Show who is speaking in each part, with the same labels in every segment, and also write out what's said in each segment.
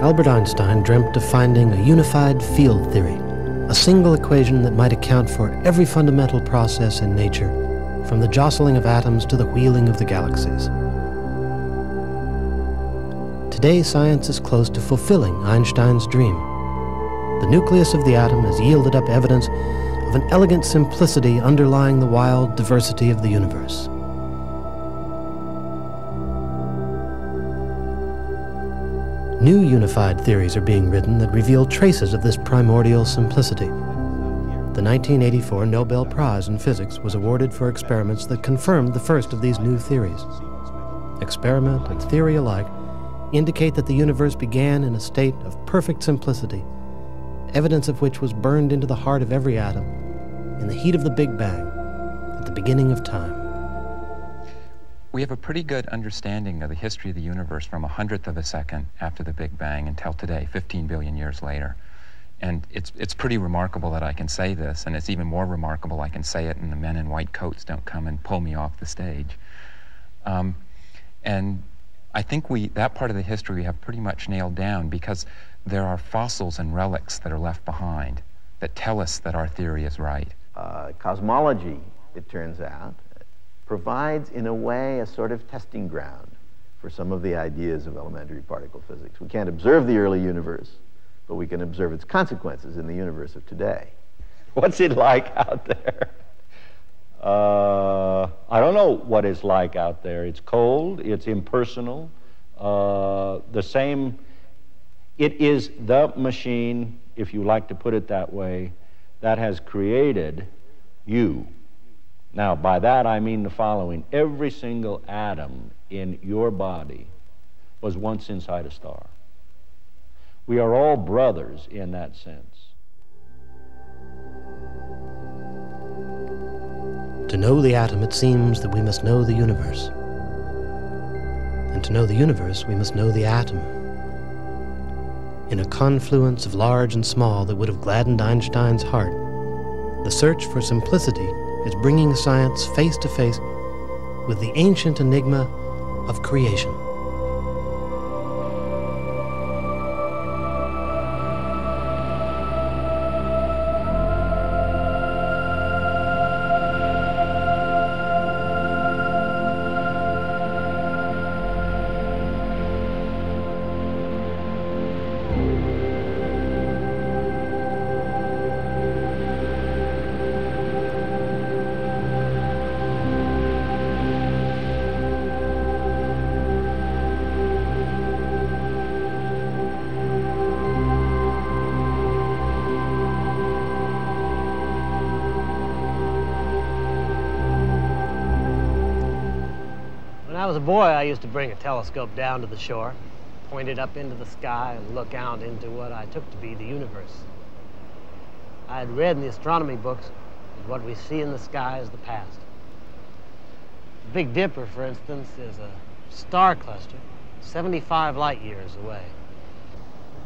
Speaker 1: Albert Einstein dreamt of finding a unified field theory, a single equation that might account for every fundamental process in nature, from the jostling of atoms to the wheeling of the galaxies. Today, science is close to fulfilling Einstein's dream. The nucleus of the atom has yielded up evidence of an elegant simplicity underlying the wild diversity of the universe. New unified theories are being written that reveal traces of this primordial simplicity. The 1984 Nobel Prize in Physics was awarded for experiments that confirmed the first of these new theories. Experiment and theory alike indicate that the universe began in a state of perfect simplicity, evidence of which was burned into the heart of every atom in the heat of the Big Bang at the beginning of time.
Speaker 2: We have a pretty good understanding of the history of the universe from 1/100th of a second after the Big Bang until today, 15 billion years later. And it's pretty remarkable that I can say this, and it's even more remarkable I can say it and the men in white coats don't come and pull me off the stage. And I think that part of the history we have pretty much nailed down, because there are fossils and relics that are left behind that tell us that our theory is right.
Speaker 3: Cosmology, it turns out, provides, in a way, a sort of testing ground for some of the ideas of elementary particle physics. We can't observe the early universe, but we can observe its consequences in the universe of today. What's it like out there?
Speaker 4: I don't know what it's like out there. It's cold, it's impersonal, it is the machine, if you like to put it that way, that has created you. Now, by that I mean the following. Every single atom in your body was once inside a star. We are all brothers in that sense.
Speaker 1: To know the atom, it seems that we must know the universe. And to know the universe, we must know the atom. In a confluence of large and small that would have gladdened Einstein's heart, the search for simplicity is bringing science face to face with the ancient enigma of creation.
Speaker 5: When I was a boy, I used to bring a telescope down to the shore, point it up into the sky, and look out into what I took to be the universe. I had read in the astronomy books that what we see in the sky is the past. The Big Dipper, for instance, is a star cluster 75 light years away.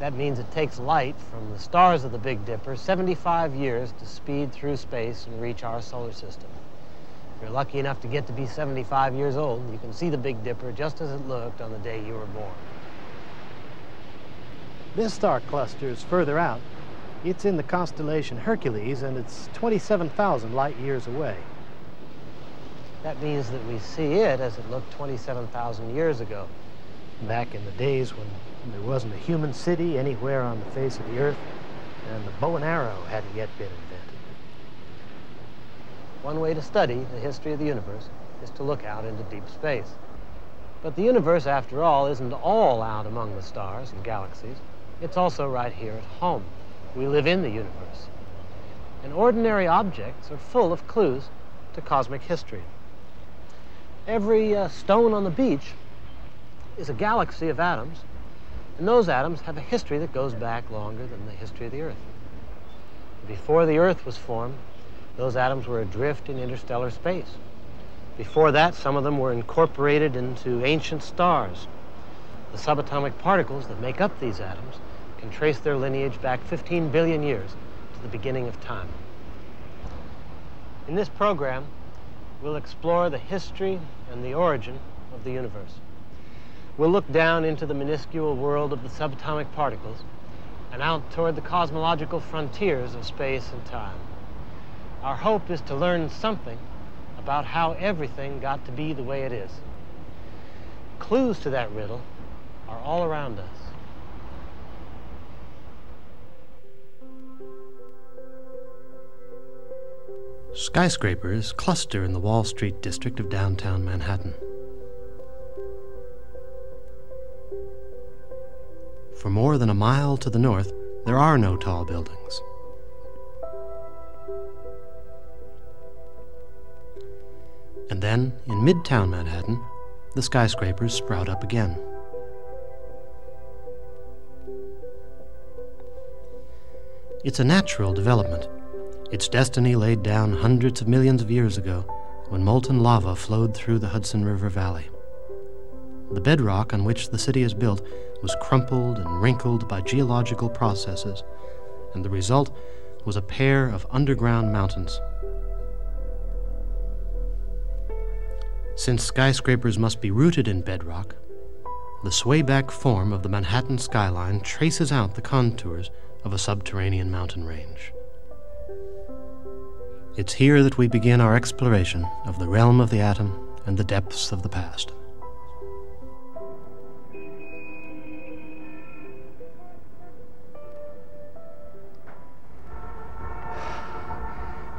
Speaker 5: That means it takes light from the stars of the Big Dipper 75 years to speed through space and reach our solar system. If you're lucky enough to get to be 75 years old, you can see the Big Dipper just as it looked on the day you were born.
Speaker 6: This star cluster is further out. It's in the constellation Hercules, and it's 27,000 light years away.
Speaker 5: That means that we see it as it looked 27,000 years ago.
Speaker 6: Back in the days when there wasn't a human city anywhere on the face of the earth, and the bow and arrow hadn't yet been invented.
Speaker 5: One way to study the history of the universe is to look out into deep space. But the universe, after all, isn't all out among the stars and galaxies. It's also right here at home. We live in the universe. And ordinary objects are full of clues to cosmic history. Every stone on the beach is a galaxy of atoms, and those atoms have a history that goes back longer than the history of the Earth. Before the Earth was formed, those atoms were adrift in interstellar space. Before that, some of them were incorporated into ancient stars. The subatomic particles that make up these atoms can trace their lineage back 15 billion years to the beginning of time. In this program, we'll explore the history and the origin of the universe. we'll look down into the minuscule world of the subatomic particles and out toward the cosmological frontiers of space and time. Our hope is to learn something about how everything got to be the way it is. Clues to that riddle are all around us.
Speaker 1: Skyscrapers cluster in the Wall Street district of downtown Manhattan. For more than a mile to the north, there are no tall buildings. And then, in Midtown Manhattan, the skyscrapers sprout up again. It's a natural development, its destiny laid down hundreds of millions of years ago when molten lava flowed through the Hudson River Valley. The bedrock on which the city is built was crumpled and wrinkled by geological processes, and the result was a pair of underground mountains. Since skyscrapers must be rooted in bedrock, the swayback form of the Manhattan skyline traces out the contours of a subterranean mountain range. It's here that we begin our exploration of the realm of the atom and the depths of the past.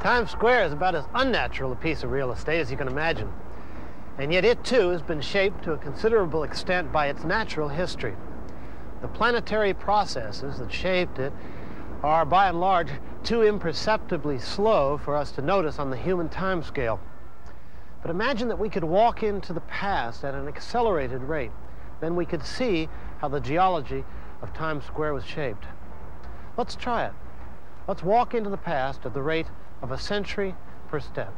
Speaker 5: Times Square is about as unnatural a piece of real estate as you can imagine. And yet it, too, has been shaped to a considerable extent by its natural history. The planetary processes that shaped it are, by and large, too imperceptibly slow for us to notice on the human time scale. But imagine that we could walk into the past at an accelerated rate. Then we could see how the geology of Times Square was shaped. Let's try it. Let's walk into the past at the rate of a century per step.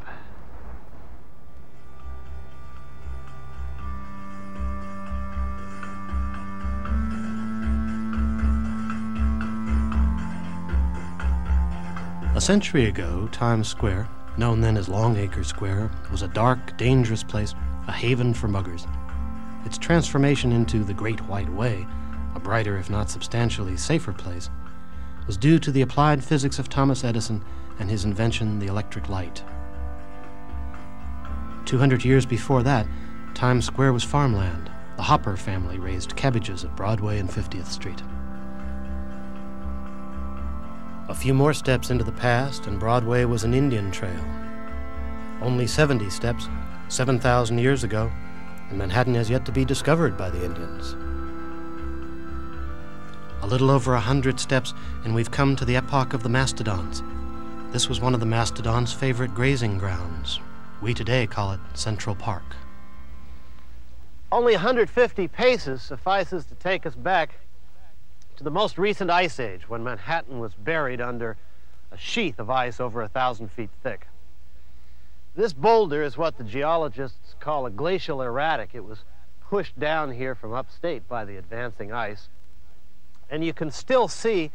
Speaker 1: A century ago, Times Square, known then as Longacre Square, was a dark, dangerous place, a haven for muggers. Its transformation into the Great White Way, a brighter if not substantially safer place, was due to the applied physics of Thomas Edison and his invention, the electric light. 200 years before that, Times Square was farmland. The Hopper family raised cabbages at Broadway and 50th Street. A few more steps into the past, and Broadway was an Indian trail. Only 70 steps, 7,000 years ago, and Manhattan has yet to be discovered by the Indians. A little over 100 steps, and we've come to the epoch of the mastodons. This was one of the mastodons' favorite grazing grounds. We today call it Central Park.
Speaker 5: Only 150 paces suffices to take us back to the most recent ice age, when Manhattan was buried under a sheath of ice over 1,000 feet thick. This boulder is what the geologists call a glacial erratic. It was pushed down here from upstate by the advancing ice. And you can still see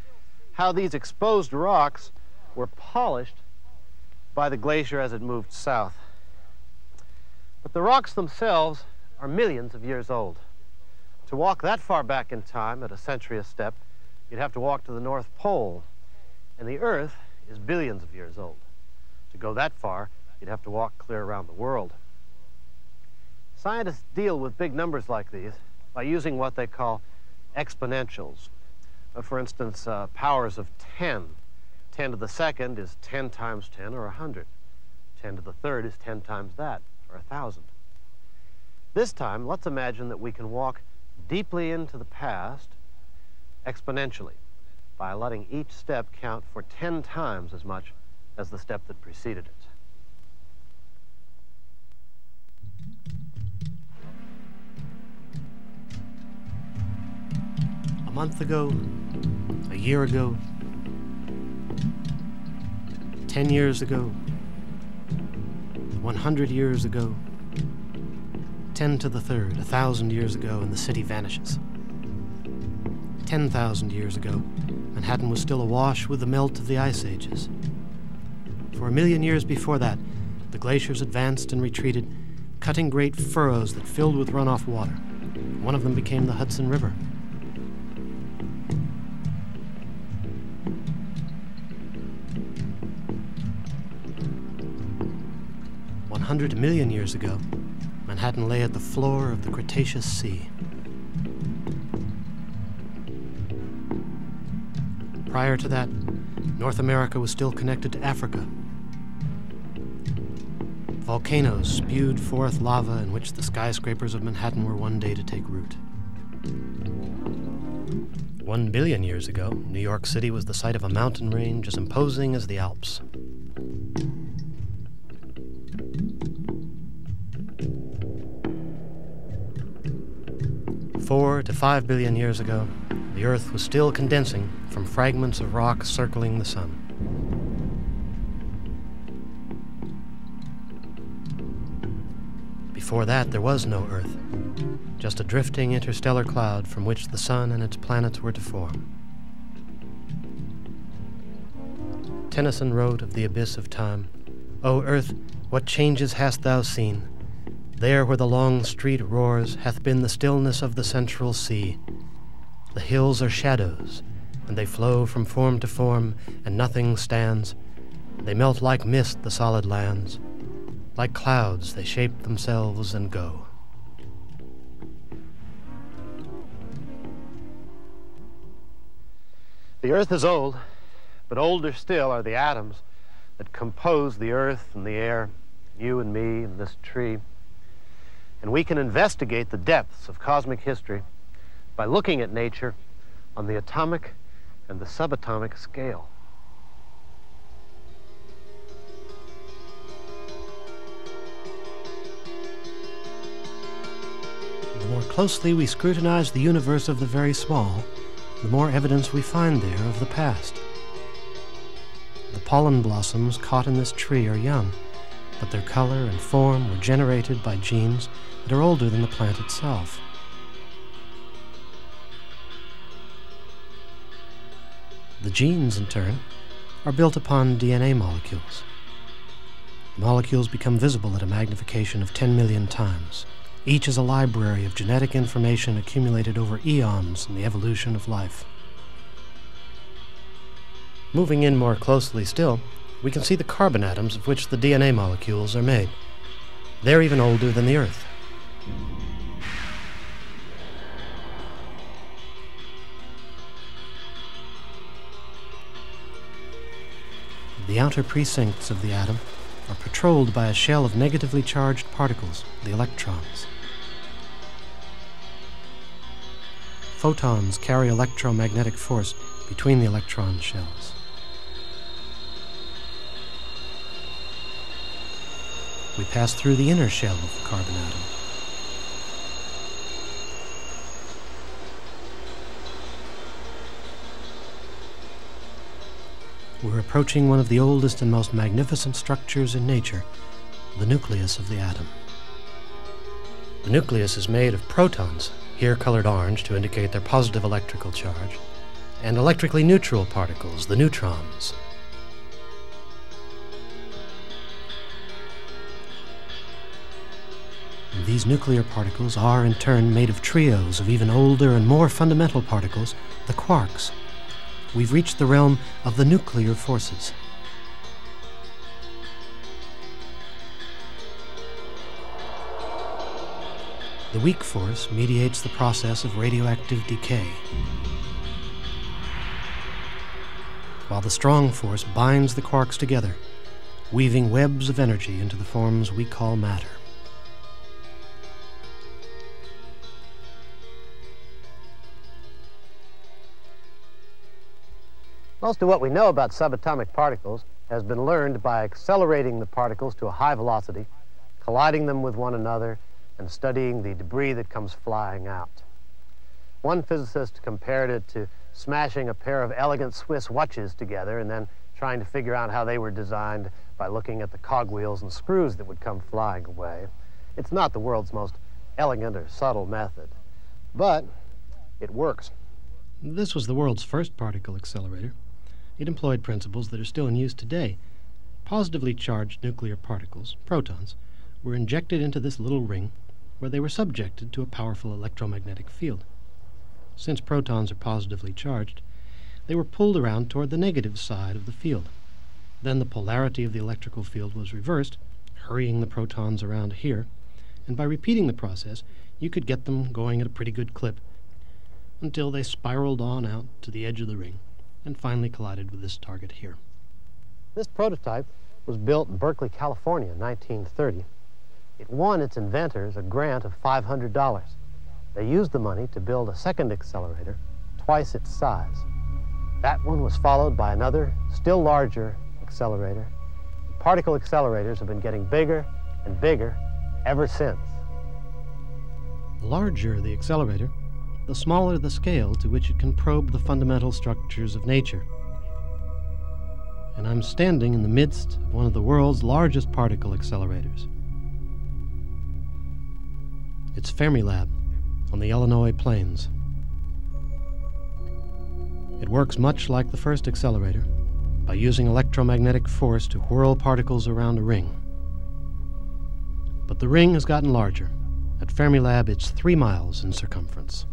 Speaker 5: how these exposed rocks were polished by the glacier as it moved south. But the rocks themselves are millions of years old. To walk that far back in time at a century a step, you'd have to walk to the North Pole. And the Earth is billions of years old. To go that far, you'd have to walk clear around the world. Scientists deal with big numbers like these by using what they call exponentials. For instance, powers of 10. 10 to the second is 10 times 10, or 100. 10 to the third is 10 times that, or 1,000. This time, let's imagine that we can walk deeply into the past exponentially by letting each step count for 10 times as much as the step that preceded it.
Speaker 1: A month ago, a year ago, 10 years ago, 100 years ago, 10 to the third, 1,000 years ago, and the city vanishes. 10,000 years ago, Manhattan was still awash with the melt of the ice ages. For 1,000,000 years before that, the glaciers advanced and retreated, cutting great furrows that filled with runoff water. One of them became the Hudson River. $100 million years ago, Manhattan lay at the floor of the Cretaceous Sea. Prior to that, North America was still connected to Africa. Volcanoes spewed forth lava in which the skyscrapers of Manhattan were one day to take root. 1 billion years ago, New York City was the site of a mountain range as imposing as the Alps. Four to 5 billion years ago, the Earth was still condensing from fragments of rock circling the sun. Before that, there was no Earth, just a drifting interstellar cloud from which the sun and its planets were to form. Tennyson wrote of the abyss of time, "O Earth, what changes hast thou seen? There where the long street roars hath been the stillness of the central sea. The hills are shadows, and they flow from form to form, and nothing stands. They melt like mist, the solid lands. Like clouds, they shape themselves and go."
Speaker 5: The Earth is old, but older still are the atoms that compose the Earth and the air, you and me and this tree. And we can investigate the depths of cosmic history by looking at nature on the atomic and the subatomic scale.
Speaker 1: The more closely we scrutinize the universe of the very small, the more evidence we find there of the past. The pollen blossoms caught in this tree are young, but their color and form were generated by genes that are older than the plant itself. The genes, in turn, are built upon DNA molecules. The molecules become visible at a magnification of 10 million times. Each is a library of genetic information accumulated over eons in the evolution of life. Moving in more closely still, we can see the carbon atoms of which the DNA molecules are made. They're even older than the Earth. The outer precincts of the atom are patrolled by a shell of negatively charged particles, the electrons. Photons carry electromagnetic force between the electron shells. We pass through the inner shell of the carbon atom. We're approaching one of the oldest and most magnificent structures in nature, the nucleus of the atom. The nucleus is made of protons, here colored orange to indicate their positive electrical charge, and electrically neutral particles, the neutrons. And these nuclear particles are, in turn, made of trios of even older and more fundamental particles, the quarks. We've reached the realm of the nuclear forces. The weak force mediates the process of radioactive decay, while the strong force binds the quarks together, weaving webs of energy into the forms we call matter.
Speaker 5: Most of what we know about subatomic particles has been learned by accelerating the particles to a high velocity, colliding them with one another, and studying the debris that comes flying out. One physicist compared it to smashing a pair of elegant Swiss watches together and then trying to figure out how they were designed by looking at the cogwheels and screws that would come flying away. It's not the world's most elegant or subtle method, but it works.
Speaker 1: This was the world's first particle accelerator. It employed principles that are still in use today. Positively charged nuclear particles, protons, were injected into this little ring, where they were subjected to a powerful electromagnetic field. Since protons are positively charged, they were pulled around toward the negative side of the field. Then the polarity of the electrical field was reversed, hurrying the protons around here, and by repeating the process, you could get them going at a pretty good clip until they spiraled on out to the edge of the ring and finally collided with this target here.
Speaker 5: This prototype was built in Berkeley, California in 1930. It won its inventors a grant of $500. They used the money to build a second accelerator, twice its size. That one was followed by another, still larger accelerator. Particle accelerators have been getting bigger and bigger ever since.
Speaker 1: The larger the accelerator, the smaller the scale to which it can probe the fundamental structures of nature. And I'm standing in the midst of one of the world's largest particle accelerators. It's Fermilab on the Illinois plains. It works much like the first accelerator, by using electromagnetic force to whirl particles around a ring. But the ring has gotten larger. At Fermilab, it's 3 miles in circumference.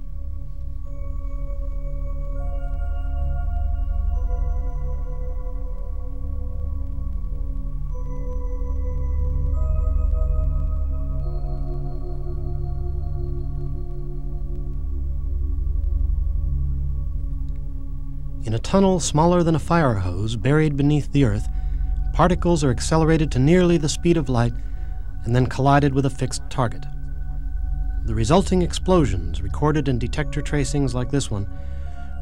Speaker 1: In a tunnel smaller than a fire hose buried beneath the Earth, particles are accelerated to nearly the speed of light and then collided with a fixed target. The resulting explosions, recorded in detector tracings like this one,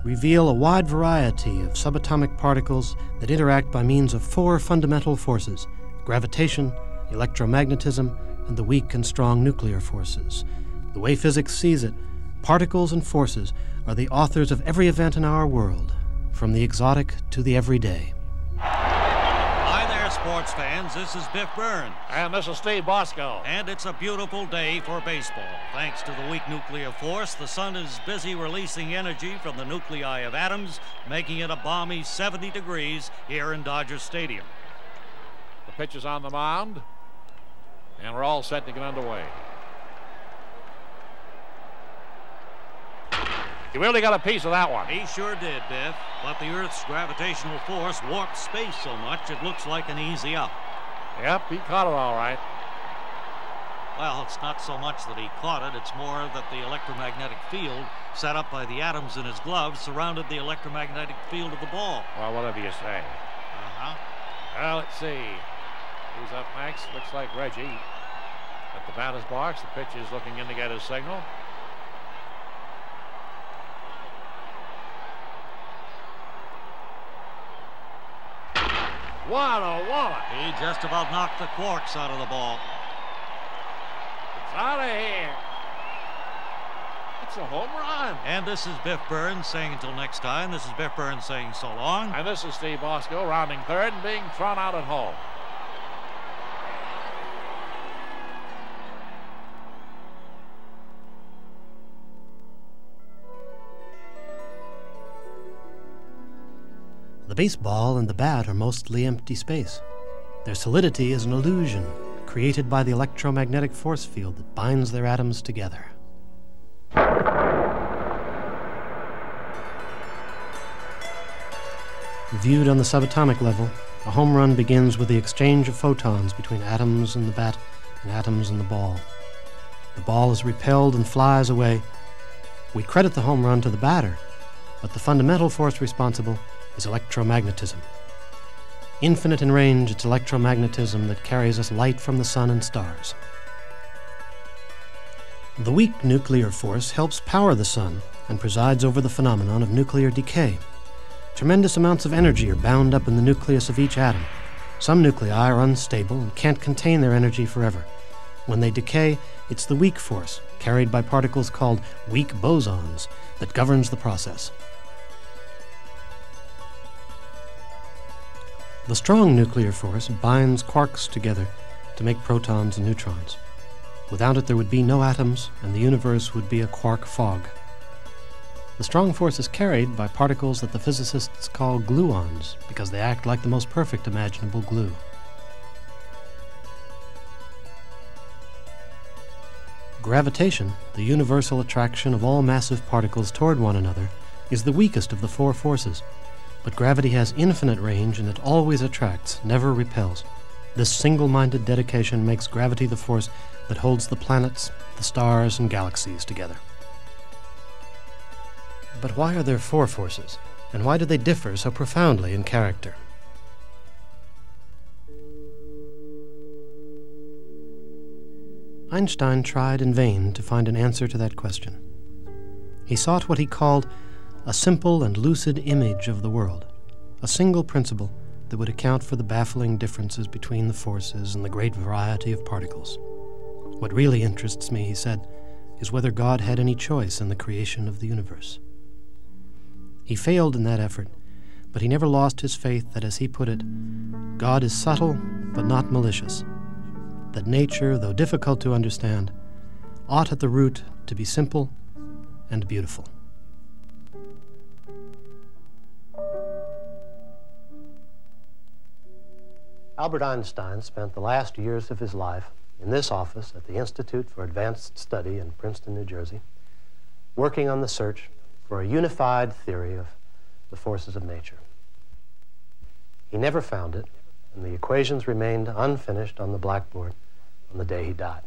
Speaker 1: reveal a wide variety of subatomic particles that interact by means of 4 fundamental forces: gravitation, electromagnetism, and the weak and strong nuclear forces. The way physics sees it, particles and forces are the authors of every event in our world, from the exotic to the everyday.
Speaker 7: Hi there, sports fans. This is Biff Burns.
Speaker 8: And this is Steve Bosco.
Speaker 7: And it's a beautiful day for baseball. Thanks to the weak nuclear force, the sun is busy releasing energy from the nuclei of atoms, making it a balmy 70 degrees here in Dodger Stadium.
Speaker 8: The pitch is on the mound, and we're all set to get underway. He really got a piece of that one.
Speaker 7: He sure did, Biff. But the Earth's gravitational force warped space so much it looks like an easy up.
Speaker 8: Yep, he caught it all right.
Speaker 7: Well, it's not so much that he caught it, it's more that the electromagnetic field set up by the atoms in his gloves surrounded the electromagnetic field of the ball.
Speaker 8: Well, whatever you say. Well, let's see. Who's up next? Looks like Reggie. At the batter's box, the pitcher is looking in to get his signal. What a wallop.
Speaker 7: He just about knocked the quarks out of the ball.
Speaker 8: It's out of here. It's a home run.
Speaker 7: And this is Biff Burns saying until next time. This is Biff Burns saying so long.
Speaker 8: And this is Steve Bosco rounding third and being thrown out at home.
Speaker 1: The baseball and the bat are mostly empty space. Their solidity is an illusion created by the electromagnetic force field that binds their atoms together. Viewed on the subatomic level, a home run begins with the exchange of photons between atoms in the bat and atoms in the ball. The ball is repelled and flies away. We credit the home run to the batter, but the fundamental force responsible is electromagnetism. Infinite in range, it's electromagnetism that carries us light from the sun and stars. The weak nuclear force helps power the sun and presides over the phenomenon of nuclear decay. Tremendous amounts of energy are bound up in the nucleus of each atom. Some nuclei are unstable and can't contain their energy forever. When they decay, it's the weak force, carried by particles called weak bosons, that governs the process. The strong nuclear force binds quarks together to make protons and neutrons. Without it, there would be no atoms, and the universe would be a quark fog. The strong force is carried by particles that the physicists call gluons, because they act like the most perfect imaginable glue. Gravitation, the universal attraction of all massive particles toward one another, is the weakest of the four forces. But gravity has infinite range, and it always attracts, never repels. This single-minded dedication makes gravity the force that holds the planets, the stars, and galaxies together. But why are there four forces, and why do they differ so profoundly in character? Einstein tried in vain to find an answer to that question. He sought what he called a simple and lucid image of the world, a single principle that would account for the baffling differences between the forces and the great variety of particles. What really interests me, he said, is whether God had any choice in the creation of the universe. He failed in that effort, but he never lost his faith that, as he put it, God is subtle but not malicious, that nature, though difficult to understand, ought at the root to be simple and beautiful.
Speaker 5: Albert Einstein spent the last years of his life in this office at the Institute for Advanced Study in Princeton, New Jersey, working on the search for a unified theory of the forces of nature. He never found it, and the equations remained unfinished on the blackboard on the day he died.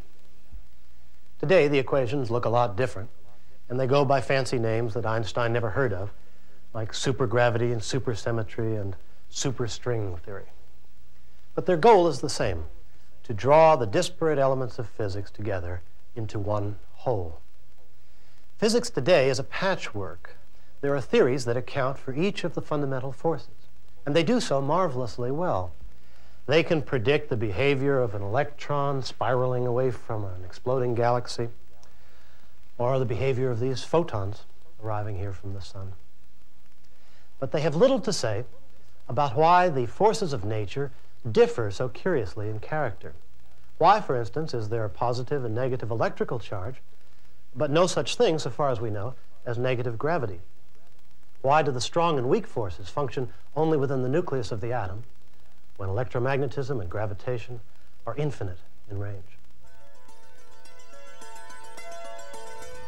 Speaker 5: Today, the equations look a lot different, and they go by fancy names that Einstein never heard of, like supergravity and supersymmetry and superstring theory. But their goal is the same, to draw the disparate elements of physics together into one whole. Physics today is a patchwork. There are theories that account for each of the fundamental forces, and they do so marvelously well. They can predict the behavior of an electron spiraling away from an exploding galaxy, or the behavior of these photons arriving here from the sun. But they have little to say about why the forces of nature differ so curiously in character. Why, for instance, is there a positive and negative electrical charge, but no such thing, so far as we know, as negative gravity? Why do the strong and weak forces function only within the nucleus of the atom, when electromagnetism and gravitation are infinite in range?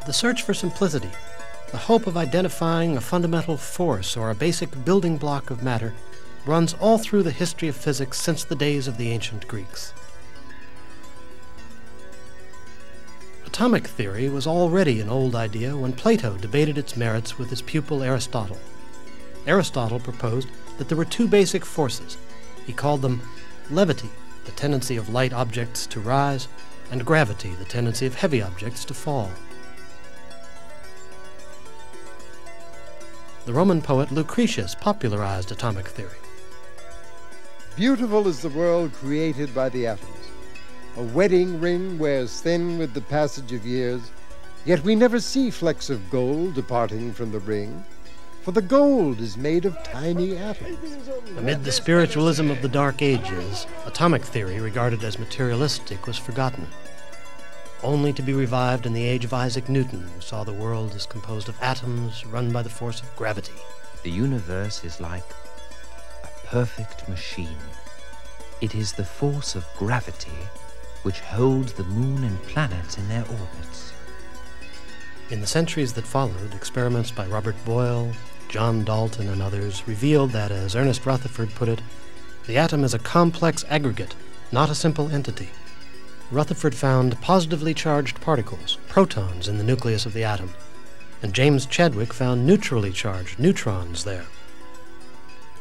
Speaker 1: The search for simplicity, the hope of identifying a fundamental force or a basic building block of matter, runs all through the history of physics since the days of the ancient Greeks. Atomic theory was already an old idea when Plato debated its merits with his pupil Aristotle. Aristotle proposed that there were two basic forces. He called them levity, the tendency of light objects to rise, and gravity, the tendency of heavy objects to fall. The Roman poet Lucretius popularized atomic theory.
Speaker 9: Beautiful is the world created by the atoms. A wedding ring wears thin with the passage of years, yet we never see flecks of gold departing from the ring, for the gold is made of tiny atoms.
Speaker 1: Amid the spiritualism of the Dark Ages, atomic theory, regarded as materialistic, was forgotten, only to be revived in the age of Isaac Newton, who saw the world as composed of atoms run by the force of gravity.
Speaker 10: The universe is like a perfect machine. It is the force of gravity which holds the moon and planets in their orbits.
Speaker 1: In the centuries that followed, experiments by Robert Boyle, John Dalton, and others revealed that, as Ernest Rutherford put it, the atom is a complex aggregate, not a simple entity. Rutherford found positively charged particles, protons, in the nucleus of the atom, and James Chadwick found neutrally charged neutrons there.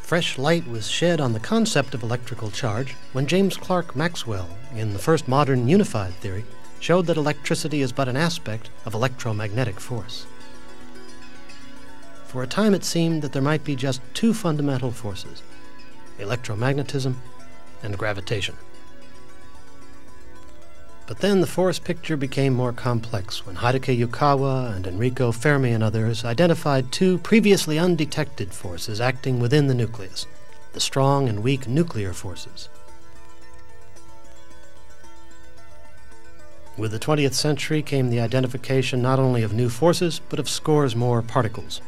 Speaker 1: Fresh light was shed on the concept of electrical charge when James Clerk Maxwell, in the first modern unified theory, showed that electricity is but an aspect of electromagnetic force. For a time it seemed that there might be just two fundamental forces, electromagnetism and gravitation. But then the force picture became more complex when Hideki Yukawa and Enrico Fermi and others identified two previously undetected forces acting within the nucleus, the strong and weak nuclear forces. With the 20th century came the identification not only of new forces, but of scores more particles.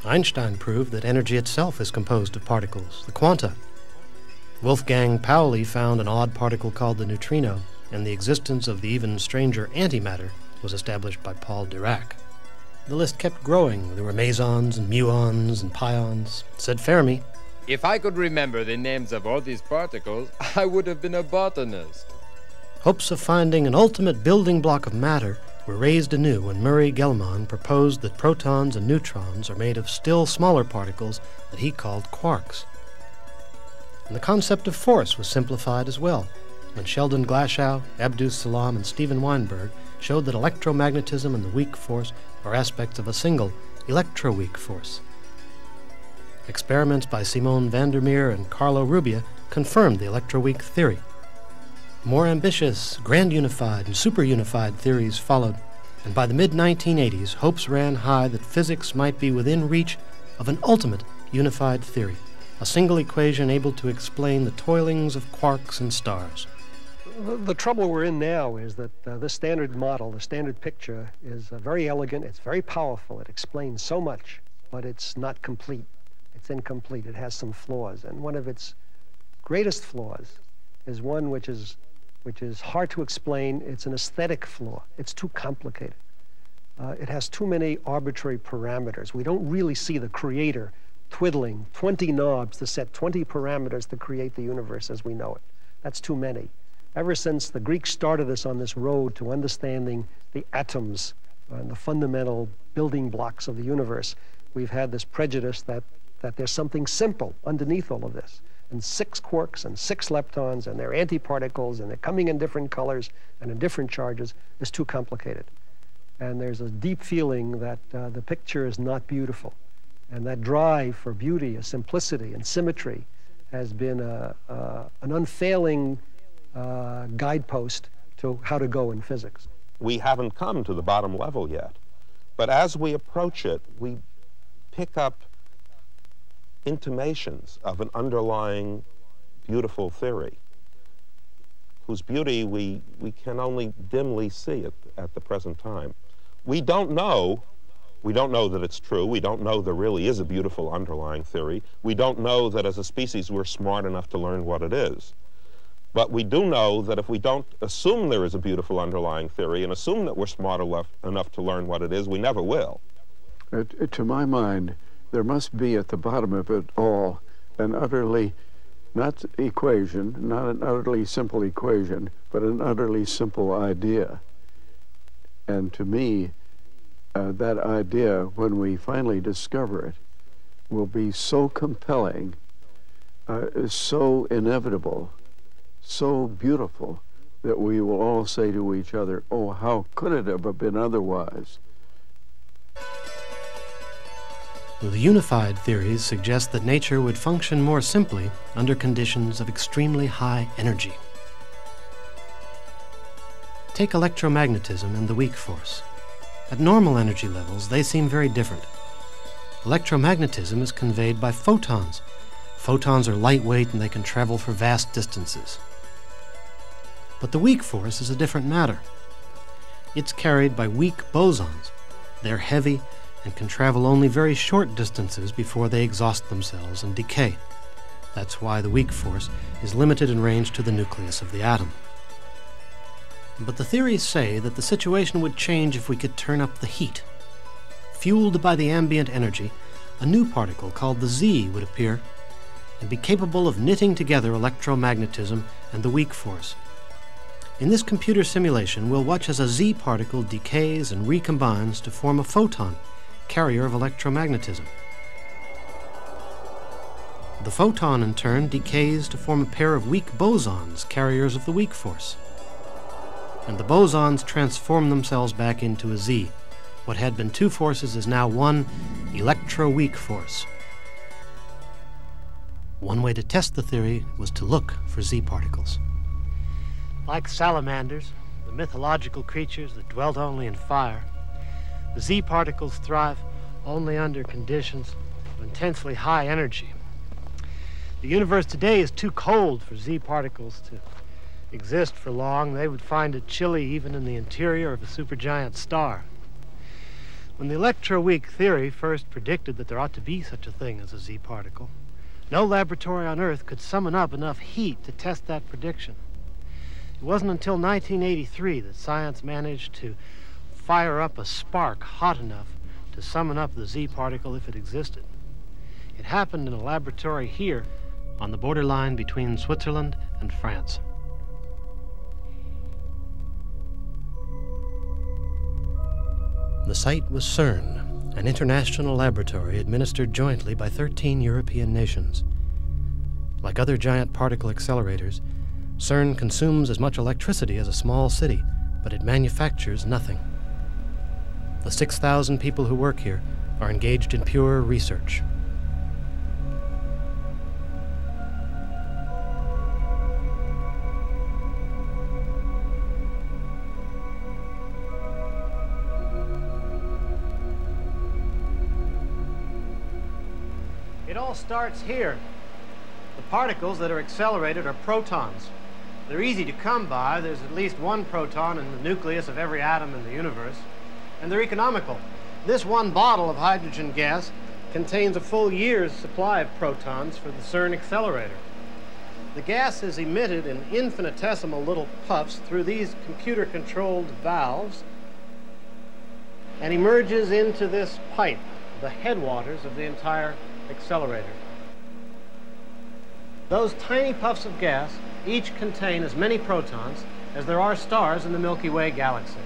Speaker 1: Einstein proved that energy itself is composed of particles, the quanta. Wolfgang Pauli found an odd particle called the neutrino, and the existence of the even stranger antimatter was established by Paul Dirac. The list kept growing. There were mesons and muons and pions. Said Fermi,
Speaker 11: "If I could remember the names of all these particles, I would have been a botanist."
Speaker 1: Hopes of finding an ultimate building block of matter were raised anew when Murray Gell-Mann proposed that protons and neutrons are made of still smaller particles that he called quarks. And the concept of force was simplified as well when Sheldon Glashow, Abdus Salam, and Steven Weinberg showed that electromagnetism and the weak force are aspects of a single electroweak force. Experiments by Simon van der Meer and Carlo Rubbia confirmed the electroweak theory. More ambitious, grand unified, and super-unified theories followed, and by the mid-1980s, hopes ran high that physics might be within reach of an ultimate unified theory, a single equation able to explain the toilings of quarks and stars.
Speaker 12: The trouble we're in now is that the standard model, the standard picture, is very elegant, it's very powerful, it explains so much, but it's not complete. It's incomplete, it has some flaws, and one of its greatest flaws is one which is hard to explain. It's an aesthetic flaw. It's too complicated. It has too many arbitrary parameters. We don't really see the creator twiddling 20 knobs to set 20 parameters to create the universe as we know it. That's too many. Ever since the Greeks started us on this road to understanding the atoms and the fundamental building blocks of the universe, we've had this prejudice that there's something simple underneath all of this. And 6 quarks and 6 leptons, and they're antiparticles, and they're coming in different colors and in different charges, is too complicated. And there's a deep feeling that the picture is not beautiful. And that drive for beauty, a simplicity and symmetry has been an unfailing guidepost to how to go in physics.
Speaker 13: We haven't come to the bottom level yet. But as we approach it, we pick up intimations of an underlying beautiful theory, whose beauty we can only dimly see at the present time. We don't know that it's true. We don't know there really is a beautiful underlying theory. We don't know that as a species we're smart enough to learn what it is. But we do know that if we don't assume there is a beautiful underlying theory and assume that we're smart enough to learn what it is, we never will.
Speaker 14: To my mind, there must be at the bottom of it all an utterly, not equation, not an utterly simple equation, but an utterly simple idea. And to me, that idea, when we finally discover it, will be so compelling, so inevitable, so beautiful, that we will all say to each other, "Oh, how could it have been otherwise?"
Speaker 1: The unified theories suggest that nature would function more simply under conditions of extremely high energy. Take electromagnetism and the weak force. At normal energy levels, they seem very different. Electromagnetism is conveyed by photons. Photons are lightweight and they can travel for vast distances. But the weak force is a different matter. It's carried by weak bosons. They're heavy and can travel only very short distances before they exhaust themselves and decay. That's why the weak force is limited in range to the nucleus of the atom. But the theories say that the situation would change if we could turn up the heat. Fueled by the ambient energy, a new particle called the Z would appear and be capable of knitting together electromagnetism and the weak force. In this computer simulation, we'll watch as a Z particle decays and recombines to form a photon, carrier of electromagnetism. The photon, in turn, decays to form a pair of weak bosons, carriers of the weak force. And the bosons transform themselves back into a Z. What had been 2 forces is now one electroweak force. One way to test the theory was to look for Z particles.
Speaker 6: Like salamanders, the mythological creatures that dwelt only in fire, the Z particles thrive only under conditions of intensely high energy. The universe today is too cold for Z particles to exist for long. They would find it chilly even in the interior of a supergiant star. When the electroweak theory first predicted that there ought to be such a thing as a Z particle, no laboratory on Earth could summon up enough heat to test that prediction. It wasn't until 1983 that science managed to fire up a spark hot enough to summon up the Z particle if it existed. It happened in a laboratory here on the borderline between Switzerland and France. The site was CERN, an international laboratory administered jointly by 13 European nations. Like other giant particle accelerators, CERN consumes as much electricity as a small city, but it manufactures nothing. The 6,000 people who work here are engaged in pure research.
Speaker 5: It all starts here. The particles that are accelerated are protons. They're easy to come by. There's at least one proton in the nucleus of every atom in the universe. And they're economical. This one bottle of hydrogen gas contains a full year's supply of protons for the CERN accelerator. The gas is emitted in infinitesimal little puffs through these computer-controlled valves and emerges into this pipe, the headwaters of the entire accelerator. Those tiny puffs of gas each contain as many protons as there are stars in the Milky Way galaxy.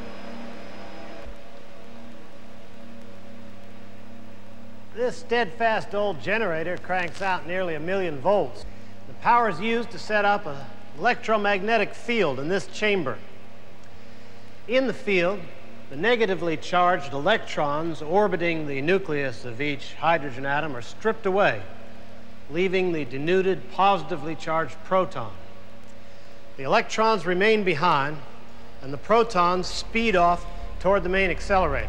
Speaker 5: This steadfast old generator cranks out nearly 1,000,000 volts. The power is used to set up an electromagnetic field in this chamber. In the field, the negatively charged electrons orbiting the nucleus of each hydrogen atom are stripped away, leaving the denuded, positively charged proton. The electrons remain behind, and the protons speed off toward the main accelerator.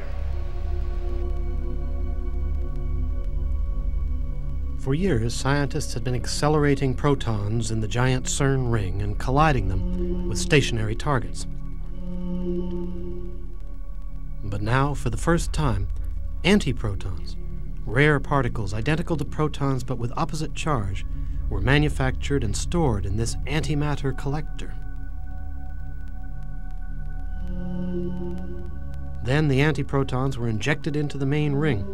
Speaker 1: For years, scientists had been accelerating protons in the giant CERN ring and colliding them with stationary targets. But now, for the first time, antiprotons, rare particles identical to protons but with opposite charge, were manufactured and stored in this antimatter collector. Then the antiprotons were injected into the main ring,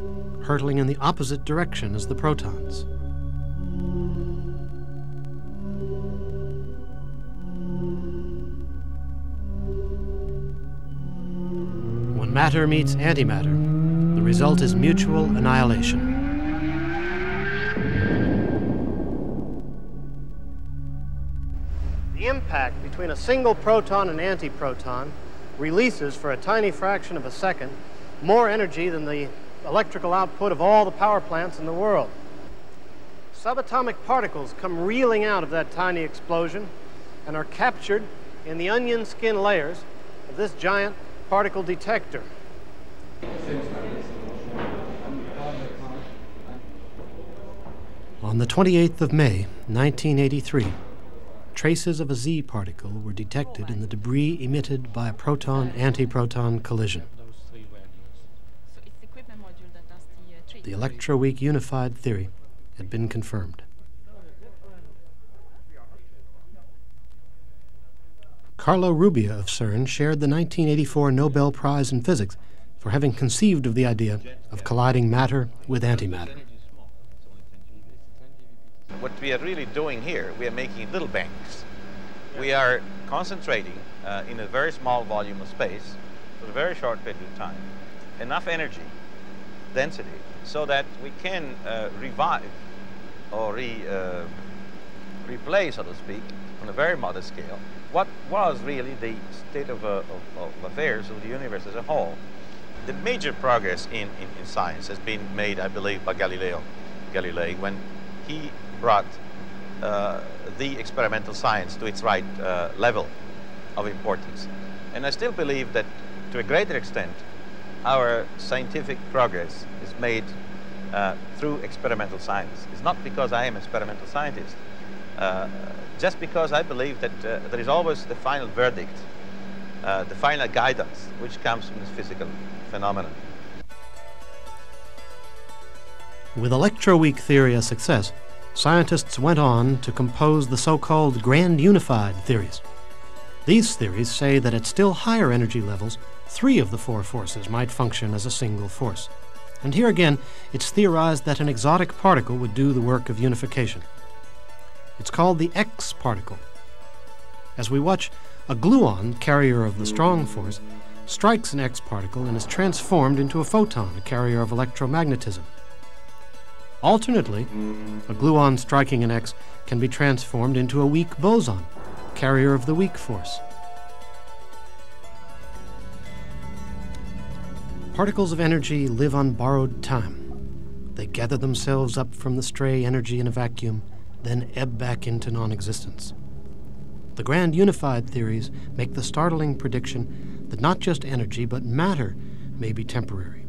Speaker 1: hurtling in the opposite direction as the protons. When matter meets antimatter, the result is mutual annihilation.
Speaker 5: The impact between a single proton and antiproton releases, for a tiny fraction of a second, more energy than the electrical output of all the power plants in the world. Subatomic particles come reeling out of that tiny explosion and are captured in the onion skin layers of this giant particle detector.
Speaker 1: On the 28th of May, 1983, traces of a Z particle were detected in the debris emitted by a proton-antiproton collision. The electroweak unified theory had been confirmed. Carlo Rubbia of CERN shared the 1984 Nobel Prize in Physics for having conceived of the idea of colliding matter with antimatter.
Speaker 15: What we are really doing here, we are making little banks. We are concentrating in a very small volume of space for a very short period of time enough energy density so that we can revive or replay, so to speak, on a very modest scale, what was really the state of affairs of the universe as a whole. The major progress in science has been made, I believe, by Galilei, when he brought the experimental science to its right level of importance. And I still believe that, to a greater extent, our scientific progress is made through experimental science. It's not because I am an experimental scientist, just because I believe that there is always the final verdict, the final guidance, which comes from this physical phenomenon.
Speaker 1: With electroweak theory a success, scientists went on to compose the so-called grand unified theories. These theories say that at still higher energy levels, 3 of the 4 forces might function as a single force. And here again, it's theorized that an exotic particle would do the work of unification. It's called the X particle. As we watch, a gluon, carrier of the strong force, strikes an X particle and is transformed into a photon, a carrier of electromagnetism. Alternately, a gluon striking an X can be transformed into a weak boson, carrier of the weak force. Particles of energy live on borrowed time. They gather themselves up from the stray energy in a vacuum, then ebb back into non-existence. The grand unified theories make the startling prediction that not just energy, but matter may be temporary.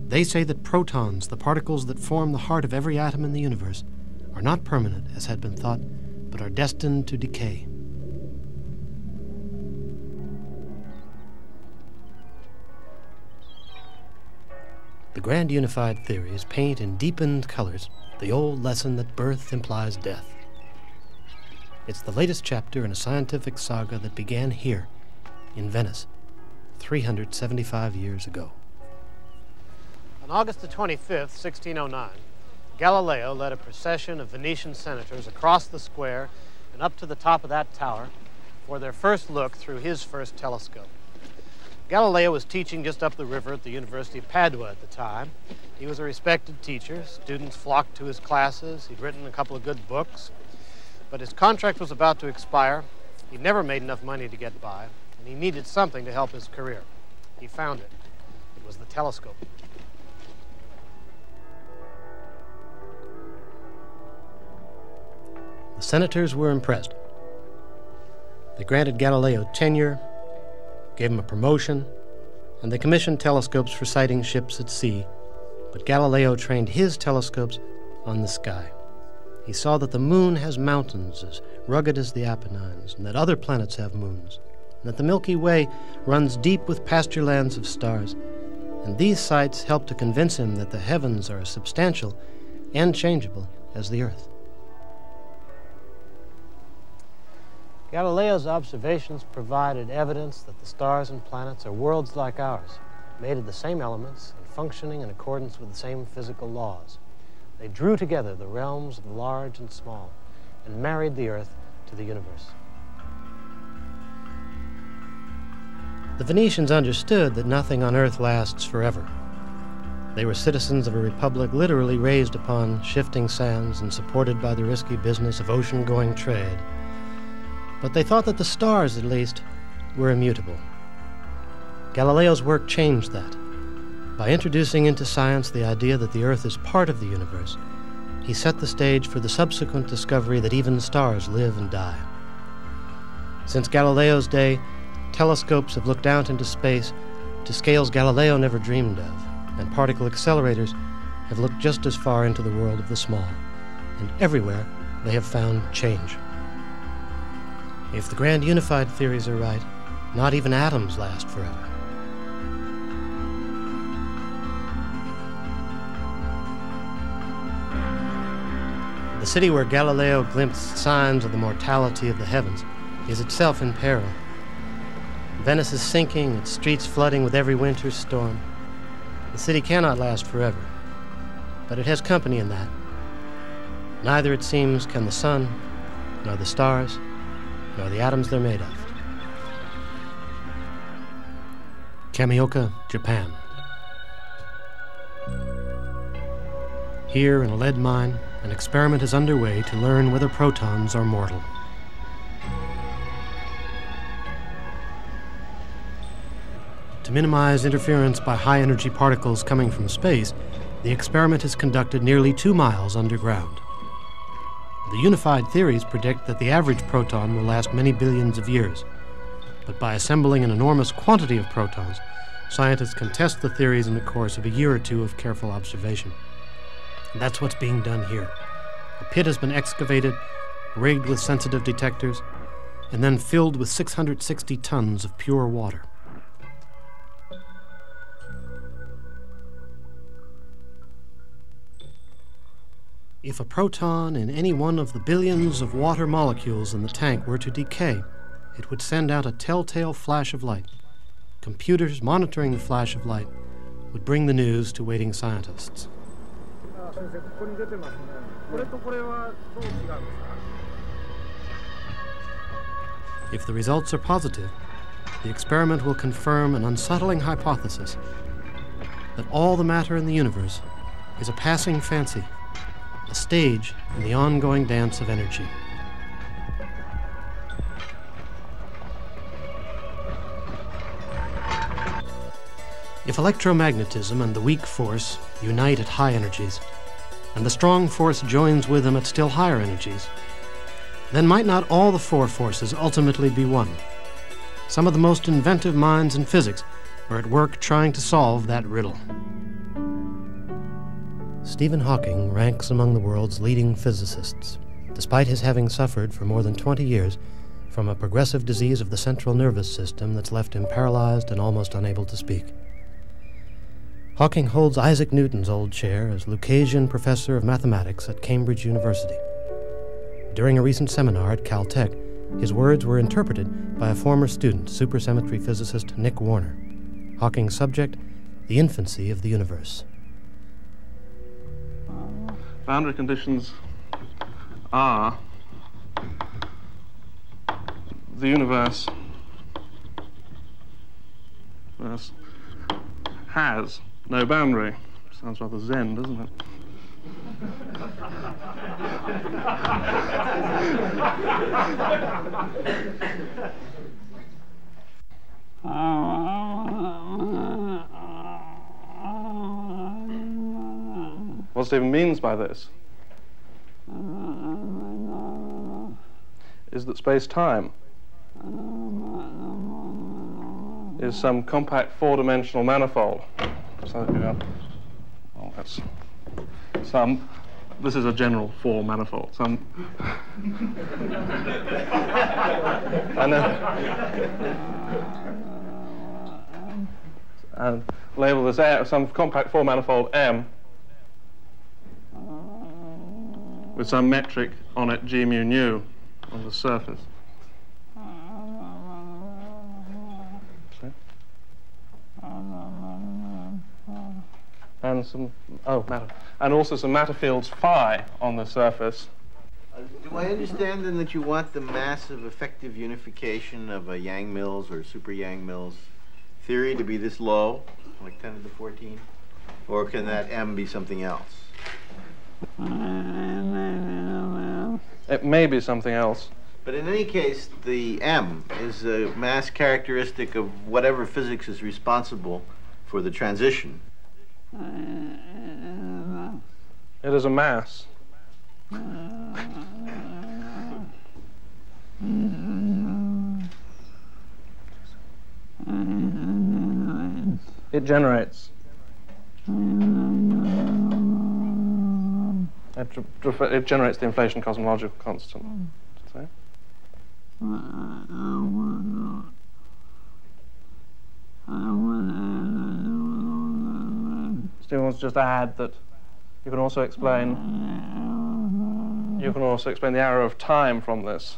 Speaker 1: They say that protons, the particles that form the heart of every atom in the universe, are not permanent, as had been thought, but are destined to decay. The grand unified theories paint in deepened colors the old lesson that birth implies death. It's the latest chapter in a scientific saga that began here, in Venice, 375 years ago.
Speaker 5: On August the 25th, 1609, Galileo led a procession of Venetian senators across the square and up to the top of that tower for their first look through his first telescope. Galileo was teaching just up the river at the University of Padua at the time. He was a respected teacher. Students flocked to his classes. He'd written a couple of good books. But his contract was about to expire. He'd never made enough money to get by, and he needed something to help his career. He found it. It was the telescope.
Speaker 1: The senators were impressed. They granted Galileo tenure, gave him a promotion, and they commissioned telescopes for sighting ships at sea. But Galileo trained his telescopes on the sky. He saw that the moon has mountains as rugged as the Apennines, and that other planets have moons, and that the Milky Way runs deep with pasture lands of stars. And these sights helped to convince him that the heavens are as substantial and changeable as the earth.
Speaker 5: Galileo's observations provided evidence that the stars and planets are worlds like ours, made of the same elements and functioning in accordance with the same physical laws. They drew together the realms of the large and small and married the earth to the universe.
Speaker 1: The Venetians understood that nothing on earth lasts forever. They were citizens of a republic literally raised upon shifting sands and supported by the risky business of ocean-going trade. But they thought that the stars, at least, were immutable. Galileo's work changed that. By introducing into science the idea that the Earth is part of the universe, he set the stage for the subsequent discovery that even stars live and die. Since Galileo's day, telescopes have looked out into space to scales Galileo never dreamed of, and particle accelerators have looked just as far into the world of the small. And everywhere they have found change. If the grand unified theories are right, not even atoms last forever. The city where Galileo glimpsed signs of the mortality of the heavens is itself in peril. Venice is sinking, its streets flooding with every winter's storm. The city cannot last forever, but it has company in that. Neither, it seems, can the sun, nor the stars, nor the atoms they're made of. Kamioka, Japan. Here in a lead mine, an experiment is underway to learn whether protons are mortal. To minimize interference by high-energy particles coming from space, the experiment is conducted nearly 2 miles underground. The unified theories predict that the average proton will last many billions of years. But by assembling an enormous quantity of protons, scientists can test the theories in the course of a year or two of careful observation. And that's what's being done here. A pit has been excavated, rigged with sensitive detectors, and then filled with 660 tons of pure water. If a proton in any one of the billions of water molecules in the tank were to decay, it would send out a telltale flash of light. Computers monitoring the flash of light would bring the news to waiting scientists. If the results are positive, the experiment will confirm an unsettling hypothesis that all the matter in the universe is a passing fancy, a stage in the ongoing dance of energy. If electromagnetism and the weak force unite at high energies, and the strong force joins with them at still higher energies, then might not all the four forces ultimately be one? Some of the most inventive minds in physics are at work trying to solve that riddle. Stephen Hawking ranks among the world's leading physicists, despite his having suffered for more than 20 years from a progressive disease of the central nervous system that's left him paralyzed and almost unable to speak. Hawking holds Isaac Newton's old chair as Lucasian Professor of Mathematics at Cambridge University. During a recent seminar at Caltech, his words were interpreted by a former student, supersymmetry physicist Nick Warner. Hawking's subject, the infancy of the universe.
Speaker 16: Boundary conditions are the universe has no boundary. Sounds rather zen, doesn't it? What Stephen means by this is that space-time is some compact four-dimensional manifold. So, well, that's some. This is a general four manifold. Some. And label this some compact four manifold M with some metric on it G mu nu on the surface. And some matter, and also some matter fields phi on the surface.
Speaker 3: Do I understand then that you want the massive effective unification of a Yang-Mills or super Yang-Mills theory to be this low, like 10 to the 14, or can that M be something else?
Speaker 16: It may be something else.
Speaker 3: But in any case, the M is a mass characteristic of whatever physics is responsible for the transition.
Speaker 16: It is a mass. It generates. It generates the inflation cosmological constant. So. Stephen wants to just add that you can also explain the arrow of time from this.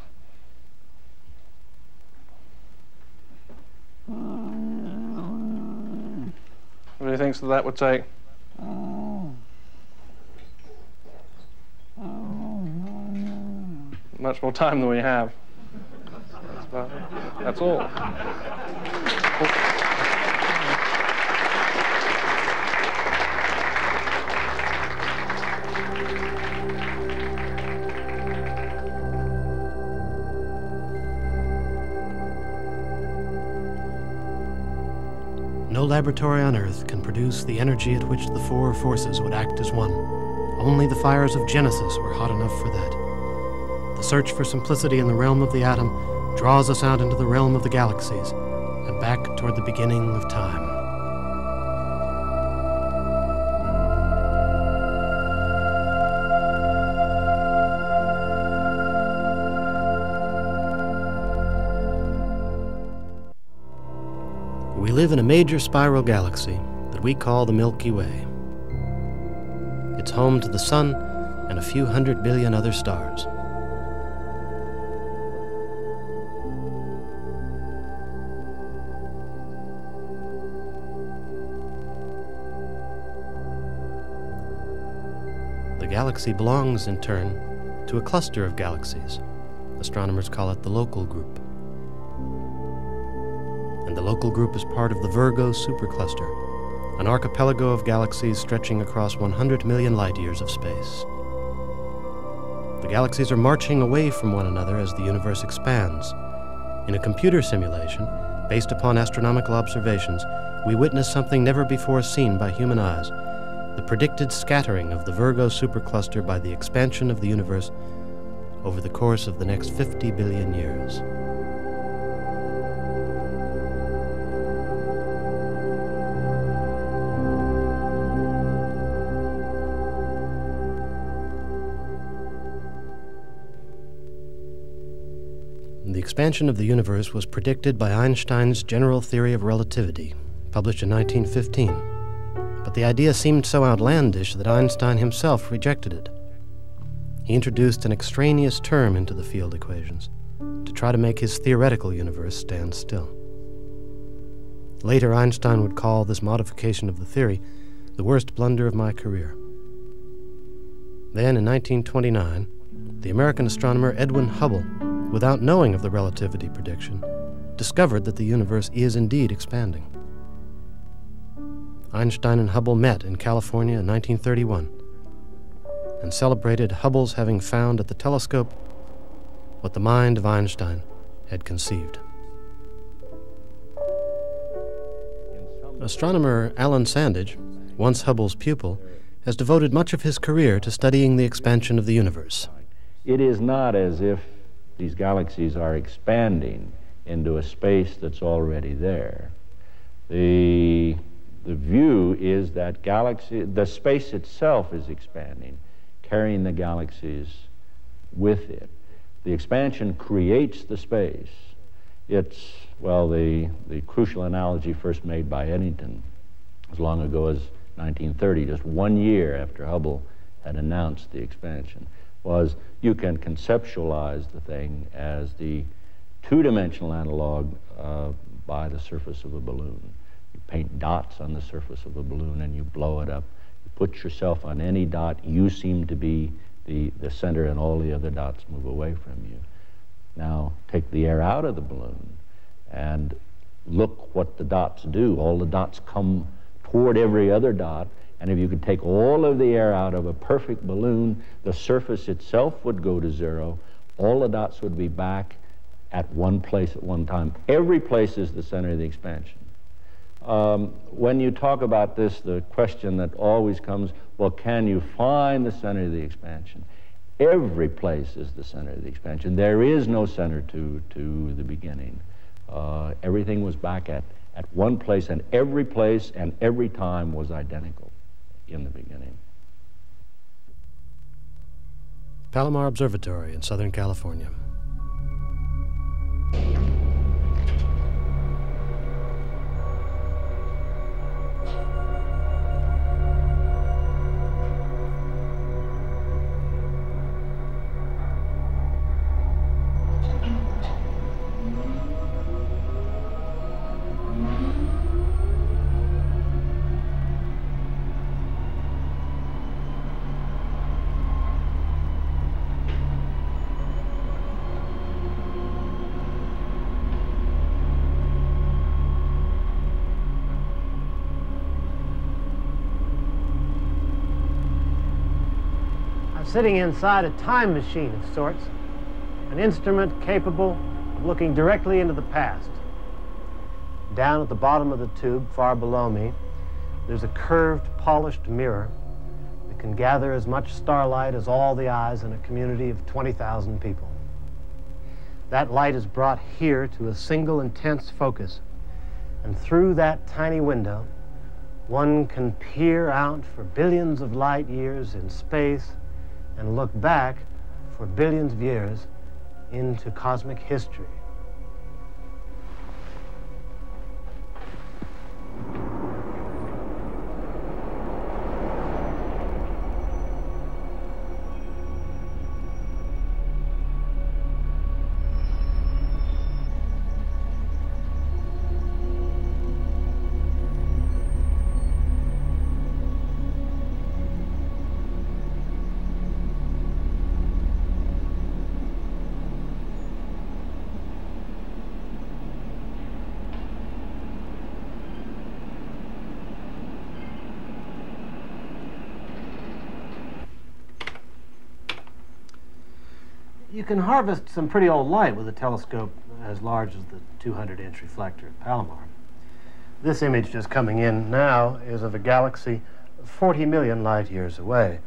Speaker 16: What do you think that would take? Much more time than we have. That's all.
Speaker 1: No laboratory on Earth can produce the energy at which the four forces would act as one. Only the fires of Genesis were hot enough for that. The search for simplicity in the realm of the atom draws us out into the realm of the galaxies and back toward the beginning of time. We live in a major spiral galaxy that we call the Milky Way. It's home to the Sun and a few 100 billion other stars. a galaxy belongs, in turn, to a cluster of galaxies. Astronomers call it the local group. And the local group is part of the Virgo supercluster, an archipelago of galaxies stretching across 100 million light-years of space. The galaxies are marching away from one another as the universe expands. In a computer simulation, based upon astronomical observations, we witness something never before seen by human eyes, the predicted scattering of the Virgo supercluster by the expansion of the universe over the course of the next 50 billion years. The expansion of the universe was predicted by Einstein's general theory of relativity, published in 1915. But the idea seemed so outlandish that Einstein himself rejected it. He introduced an extraneous term into the field equations to try to make his theoretical universe stand still. Later, Einstein would call this modification of the theory the worst blunder of my career. Then, in 1929, the American astronomer Edwin Hubble, without knowing of the relativity prediction, discovered that the universe is indeed expanding. Einstein and Hubble met in California in 1931 and celebrated Hubble's having found at the telescope what the mind of Einstein had conceived. Astronomer Alan Sandage, once Hubble's pupil, has devoted much of his career to studying the expansion of the universe.
Speaker 4: It is not as if these galaxies are expanding into a space that's already there. The view is that the space itself is expanding, carrying the galaxies with it. The expansion creates the space. It's, well, the crucial analogy first made by Eddington as long ago as 1930, just 1 year after Hubble had announced the expansion, was you can conceptualize the thing as the two-dimensional analog by the surface of a balloon. You paint dots on the surface of a balloon and you blow it up. You put yourself on any dot, you seem to be the center and all the other dots move away from you. Now take the air out of the balloon and look what the dots do. All the dots come toward every other dot, and if you could take all of the air out of a perfect balloon, the surface itself would go to zero. All the dots would be back at one place at one time. Every place is the center of the expansion. When you talk about this, the question that always comes, well, can you find the center of the expansion? Every place is the center of the expansion. There is no center to the beginning. Everything was back at one place, and every place and every time was identical in the beginning.
Speaker 1: Palomar Observatory in Southern California.
Speaker 5: Sitting inside a time machine of sorts, an instrument capable of looking directly into the past. Down at the bottom of the tube, far below me, there's a curved, polished mirror that can gather as much starlight as all the eyes in a community of 20,000 people. That light is brought here to a single intense focus, and through that tiny window, one can peer out for billions of light years in space and look back for billions of years into cosmic history. You can harvest some pretty old light with a telescope as large as the 200-inch reflector at Palomar. This image just coming in now is of a galaxy 40 million light years away.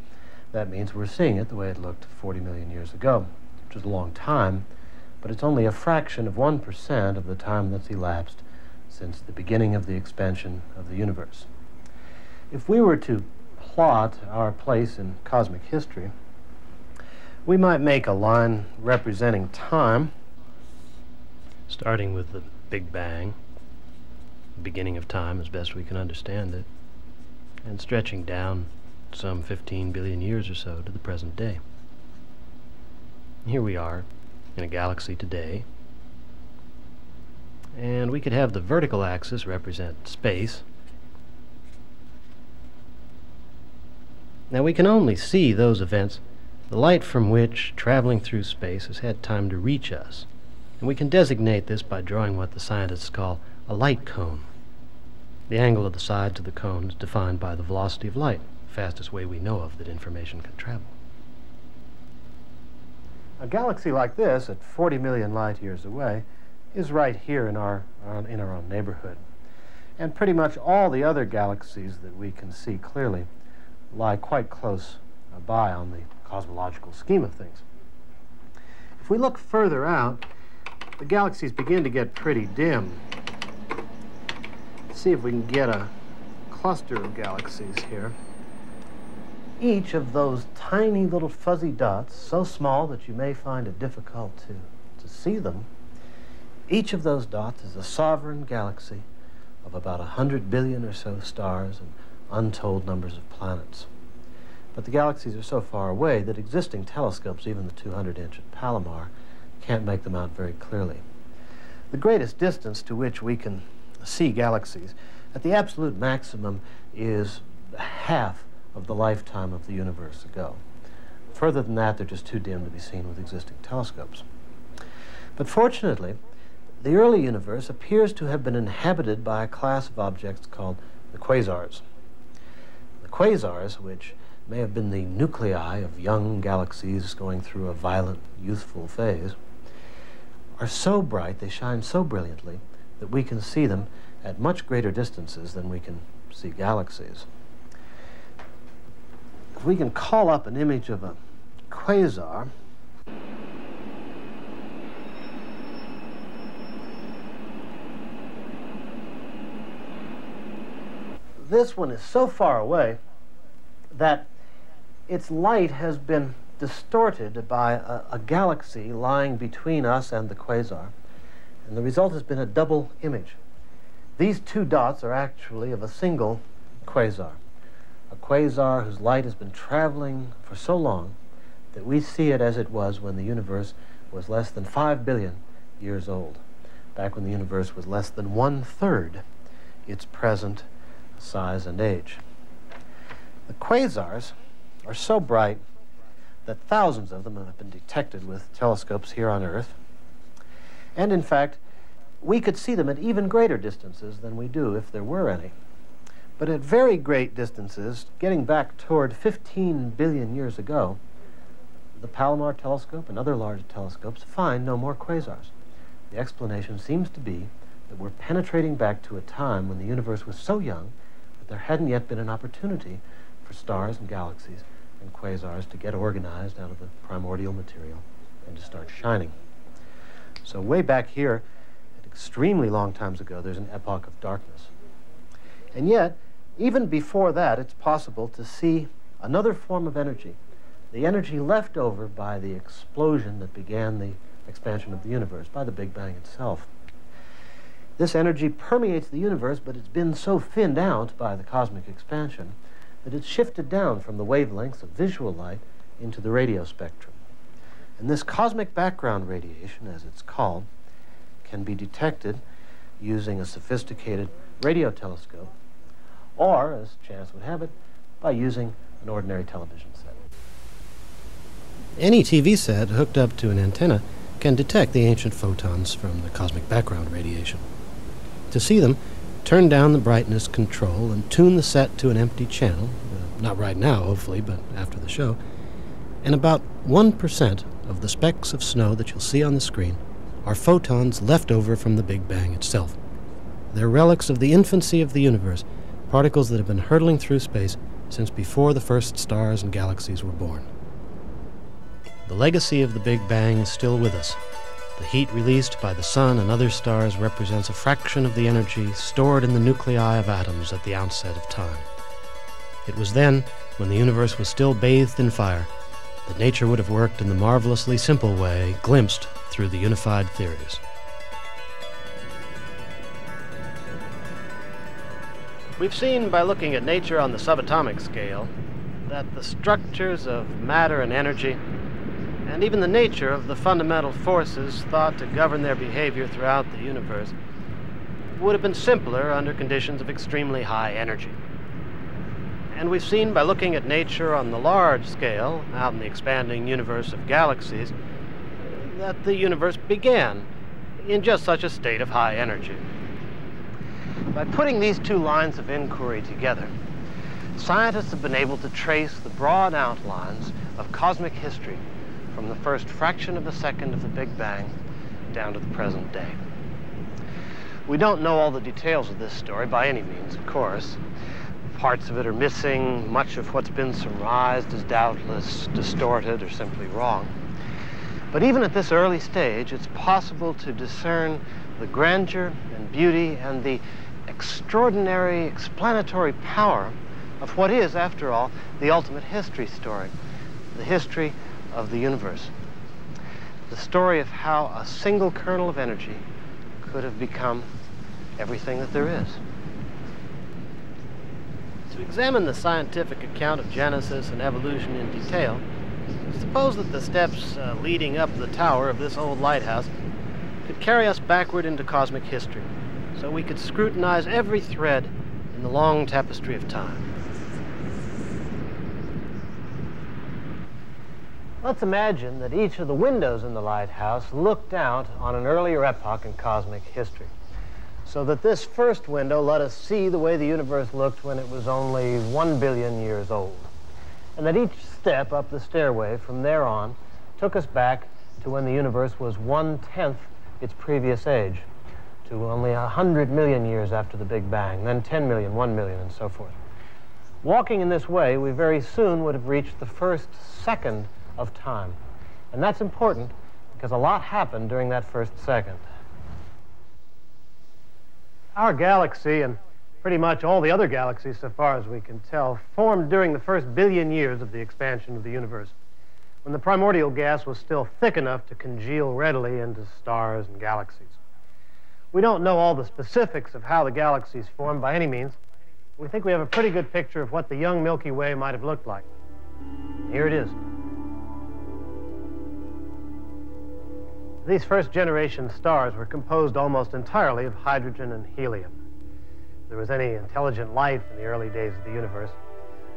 Speaker 5: That means we're seeing it the way it looked 40 million years ago, which is a long time, but it's only a fraction of 1% of the time that's elapsed since the beginning of the expansion of the universe. If we were to plot our place in cosmic history, we might make a line representing time, starting with the Big Bang, the beginning of time as best we can understand it, and stretching down some 15 billion years or so to the present day. Here we are in a galaxy today, and we could have the vertical axis represent space. Now we can only see those events, the light from which, traveling through space, has had time to reach us. And we can designate this by drawing what the scientists call a light cone. The angle of the sides of the cone is defined by the velocity of light, the fastest way we know of that information can travel. A galaxy like this, at 40 million light years away, is right here in our own neighborhood. And pretty much all the other galaxies that we can see clearly lie quite close by on the cosmological scheme of things. If we look further out, the galaxies begin to get pretty dim. Let's see if we can get a cluster of galaxies here. Each of those tiny little fuzzy dots, so small that you may find it difficult to see them, each of those dots is a sovereign galaxy of about 100 billion or so stars and untold numbers of planets. But the galaxies are so far away that existing telescopes, even the 200-inch at Palomar, can't make them out very clearly. The greatest distance to which we can see galaxies at the absolute maximum is half of the lifetime of the universe ago. Further than that, they're just too dim to be seen with existing telescopes. But fortunately, the early universe appears to have been inhabited by a class of objects called the quasars. The quasars, which may have been the nuclei of young galaxies going through a violent, youthful phase, are so bright, they shine so brilliantly, that we can see them at much greater distances than we can see galaxies. If we can call up an image of a quasar, this one is so far away that its light has been distorted by a galaxy lying between us and the quasar, and the result has been a double image. These two dots are actually of a single quasar, a quasar whose light has been traveling for so long that we see it as it was when the universe was less than 5 billion years old, back when the universe was less than 1/3 its present size and age. The quasars are so bright that thousands of them have been detected with telescopes here on Earth. And in fact, we could see them at even greater distances than we do if there were any. But at very great distances, getting back toward 15 billion years ago, the Palomar telescope and other large telescopes find no more quasars. The explanation seems to be that we're penetrating back to a time when the universe was so young that there hadn't yet been an opportunity for stars and galaxies and quasars to get organized out of the primordial material and to start shining. So way back here, at extremely long times ago, there's an epoch of darkness. And yet, even before that, it's possible to see another form of energy, the energy left over by the explosion that began the expansion of the universe, by the Big Bang itself. This energy permeates the universe, but it's been so thinned out by the cosmic expansion that it's shifted down from the wavelengths of visual light into the radio spectrum. And this cosmic background radiation, as it's called, can be detected using a sophisticated radio telescope, or, as chance would have it, by using an ordinary television set.
Speaker 1: Any TV set hooked up to an antenna can detect the ancient photons from the cosmic background radiation. To see them, turn down the brightness control and tune the set to an empty channel, not right now, hopefully, but after the show, and about 1% of the specks of snow that you'll see on the screen are photons left over from the Big Bang itself. They're relics of the infancy of the universe, particles that have been hurtling through space since before the first stars and galaxies were born. The legacy of the Big Bang is still with us. The heat released by the sun and other stars represents a fraction of the energy stored in the nuclei of atoms at the outset of time. It was then, when the universe was still bathed in fire, that nature would have worked in the marvelously simple way glimpsed through the unified theories.
Speaker 5: We've seen by looking at nature on the subatomic scale that the structures of matter and energy, and even the nature of the fundamental forces thought to govern their behavior throughout the universe, would have been simpler under conditions of extremely high energy. And we've seen by looking at nature on the large scale, out in the expanding universe of galaxies, that the universe began in just such a state of high energy. By putting these two lines of inquiry together, scientists have been able to trace the broad outlines of cosmic history from the first fraction of a second of the Big Bang down to the present day. We don't know all the details of this story by any means, of course. Parts of it are missing. Much of what's been surmised is doubtless distorted or simply wrong. But even at this early stage, it's possible to discern the grandeur and beauty and the extraordinary explanatory power of what is, after all, the ultimate history story, the history of the universe. The story of how a single kernel of energy could have become everything that there is. To examine the scientific account of Genesis and evolution in detail, suppose that the steps leading up the tower of this old lighthouse could carry us backward into cosmic history, so we could scrutinize every thread in the long tapestry of time. Let's imagine that each of the windows in the lighthouse looked out on an earlier epoch in cosmic history, so that this first window let us see the way the universe looked when it was only 1 billion years old, and that each step up the stairway from there on took us back to when the universe was 1/10 its previous age, to only 100 million years after the Big Bang, then 10 million, 1 million, and so forth. Walking in this way, we very soon would have reached the first second of time. And that's important because a lot happened during that first second. Our galaxy, and pretty much all the other galaxies so far as we can tell, formed during the first billion years of the expansion of the universe, when the primordial gas was still thick enough to congeal readily into stars and galaxies. We don't know all the specifics of how the galaxies formed by any means. We think we have a pretty good picture of what the young Milky Way might have looked like. Here it is. These first-generation stars were composed almost entirely of hydrogen and helium. If there was any intelligent life in the early days of the universe,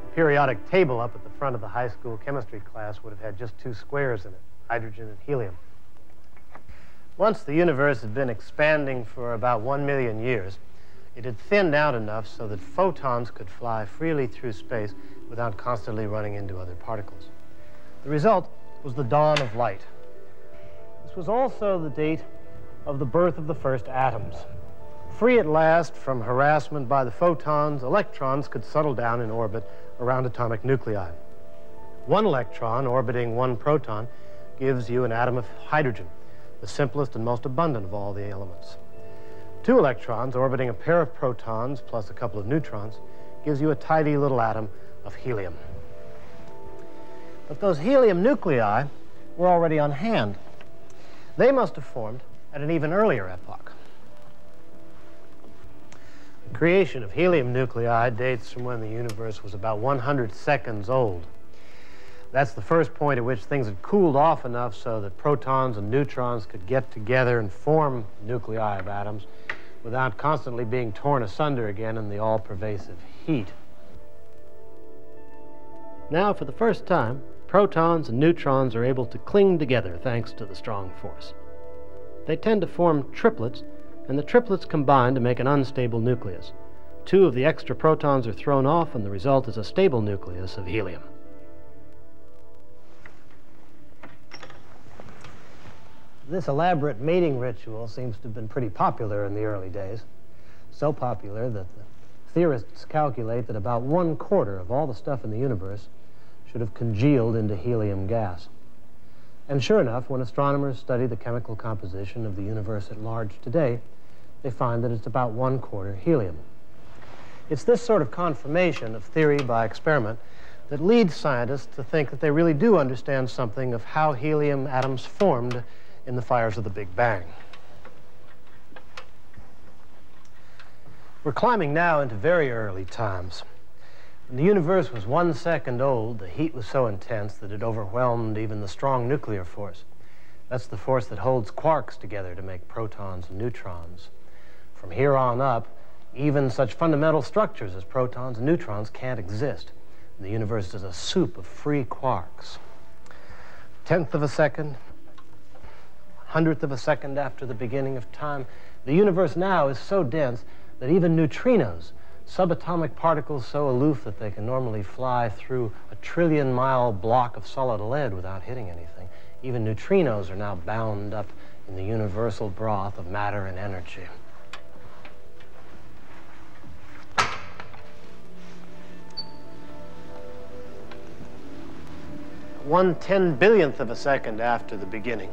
Speaker 5: the periodic table up at the front of the high school chemistry class would have had just 2 squares in it, hydrogen and helium. Once the universe had been expanding for about 1 million years, it had thinned out enough so that photons could fly freely through space without constantly running into other particles. The result was the dawn of light. This was also the date of the birth of the first atoms. Free at last from harassment by the photons, electrons could settle down in orbit around atomic nuclei. 1 electron orbiting 1 proton gives you an atom of hydrogen, the simplest and most abundant of all the elements. 2 electrons orbiting a pair of protons plus a couple of neutrons gives you a tidy little atom of helium. But those helium nuclei were already on hand. They must have formed at an even earlier epoch. The creation of helium nuclei dates from when the universe was about 100 seconds old. That's the first point at which things had cooled off enough so that protons and neutrons could get together and form nuclei of atoms without constantly being torn asunder again in the all-pervasive heat. Now, for the first time, protons and neutrons are able to cling together thanks to the strong force. They tend to form triplets, and the triplets combine to make an unstable nucleus. 2 of the extra protons are thrown off, and the result is a stable nucleus of helium. This elaborate mating ritual seems to have been pretty popular in the early days. So popular that the theorists calculate that about 1/4 of all the stuff in the universe should have congealed into helium gas. And sure enough, when astronomers study the chemical composition of the universe at large today, they find that it's about 1/4 helium. It's this sort of confirmation of theory by experiment that leads scientists to think that they really do understand something of how helium atoms formed in the fires of the Big Bang. We're climbing now into very early times. When the universe was 1 second old, the heat was so intense that it overwhelmed even the strong nuclear force. That's the force that holds quarks together to make protons and neutrons. From here on up, even such fundamental structures as protons and neutrons can't exist. The universe is a soup of free quarks. 1/10 of a second, 100th of a second after the beginning of time, the universe now is so dense that even neutrinos, subatomic particles so aloof that they can normally fly through a trillion-mile block of solid lead without hitting anything, even neutrinos are now bound up in the universal broth of matter and energy. One 10/1000th of a second after the beginning,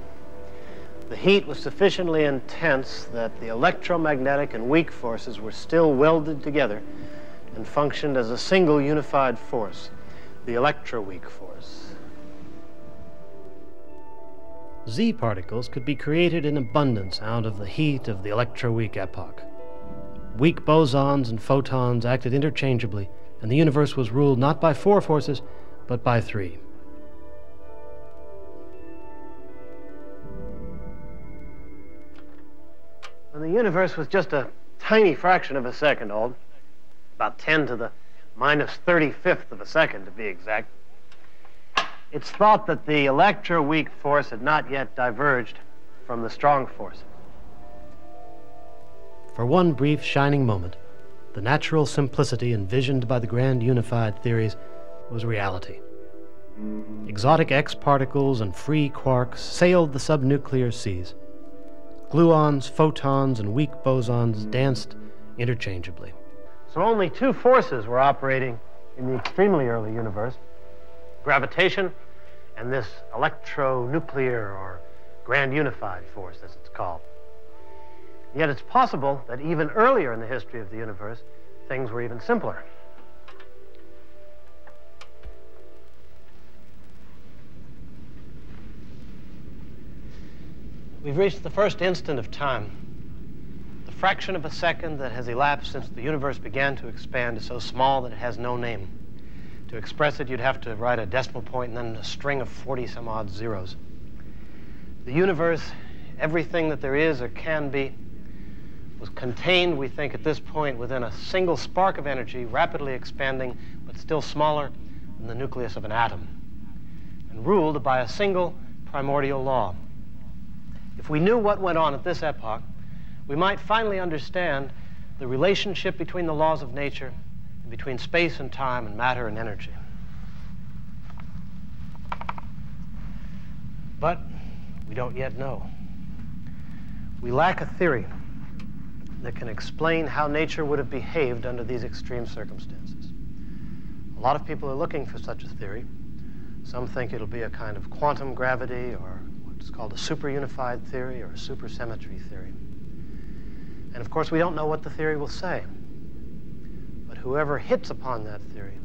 Speaker 5: the heat was sufficiently intense that the electromagnetic and weak forces were still welded together and functioned as a single unified force, the electroweak force.
Speaker 1: Z particles could be created in abundance out of the heat of the electroweak epoch. Weak bosons and photons acted interchangeably, and the universe was ruled not by 4 forces, but by 3.
Speaker 5: When the universe was just a tiny fraction of a second old, about 10 to the minus 35th of a second to be exact, it's thought that the electroweak force had not yet diverged from the strong force.
Speaker 1: For one brief shining moment, the natural simplicity envisioned by the grand unified theories was reality. Exotic X particles and free quarks sailed the subnuclear seas. Gluons, photons, and weak bosons danced interchangeably.
Speaker 5: So only 2 forces were operating in the extremely early universe: gravitation and this electronuclear or grand unified force, as it's called. Yet it's possible that even earlier in the history of the universe, things were even simpler. We've reached the first instant of time. The fraction of a second that has elapsed since the universe began to expand is so small that it has no name. To express it, you'd have to write a decimal point and then a string of 40-some-odd zeros. The universe, everything that there is or can be, was contained, we think, at this point within a single spark of energy, rapidly expanding, but still smaller than the nucleus of an atom, and ruled by a single primordial law. If we knew what went on at this epoch, we might finally understand the relationship between the laws of nature and between space and time and matter and energy. But we don't yet know. We lack a theory that can explain how nature would have behaved under these extreme circumstances. A lot of people are looking for such a theory. Some think it'll be a kind of quantum gravity or what's called a superunified theory or a supersymmetry theory. And of course, we don't know what the theory will say. But whoever hits upon that theory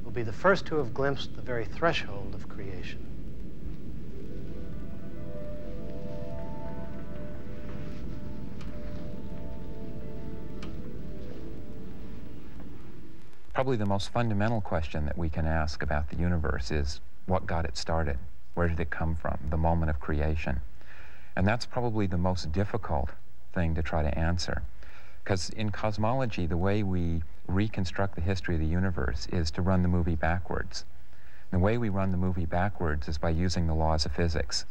Speaker 5: will be the first to have glimpsed the very threshold of creation.
Speaker 2: Probably the most fundamental question that we can ask about the universe is what got it started? Where did it come from? The moment of creation. And that's probably the most difficult thing to try to answer. Because in cosmology, the way we reconstruct the history of the universe is to run the movie backwards. The way we run the movie backwards is by using the laws of physics.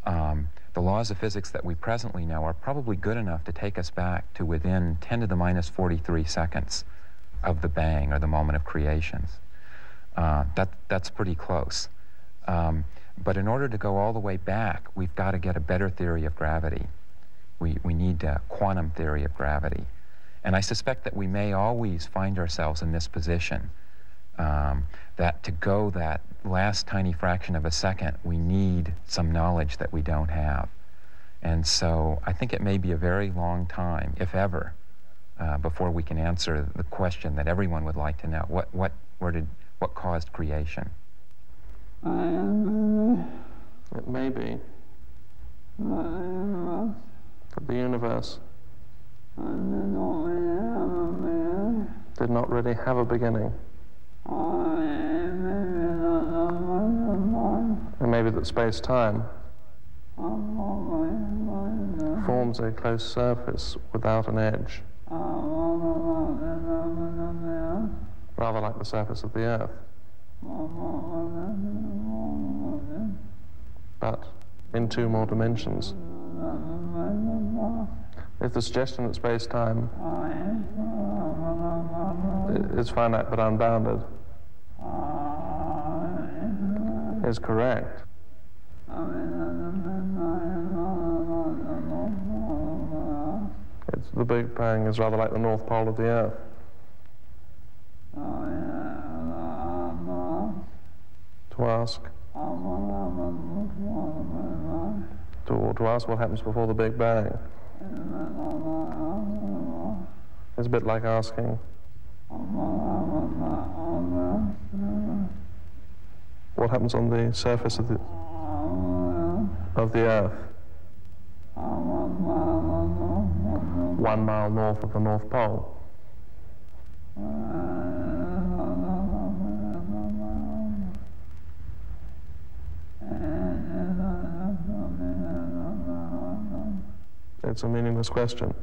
Speaker 2: The laws of physics that we presently know are probably good enough to take us back to within 10 to the minus 43 seconds of the bang or the moment of creation. That's pretty close. But in order to go all the way back, we've got to get a better theory of gravity. We need a quantum theory of gravity. And I suspect that we may always find ourselves in this position, that to go that last tiny fraction of a second, we need some knowledge that we don't have. And so I think it may be a very long time, if ever, before we can answer the question that everyone would like to know. What caused creation?
Speaker 16: It may be that the universe did not really have a beginning. And maybe that space-time forms a close surface without an edge, rather like the surface of the Earth. But in two more dimensions. If the suggestion that space-time is finite but unbounded is correct, the Big Bang is rather like the North Pole of the Earth. To ask what happens before the Big Bang is a bit like asking what happens on the surface of the Earth 1 mile north of the North Pole. It's a meaningless question.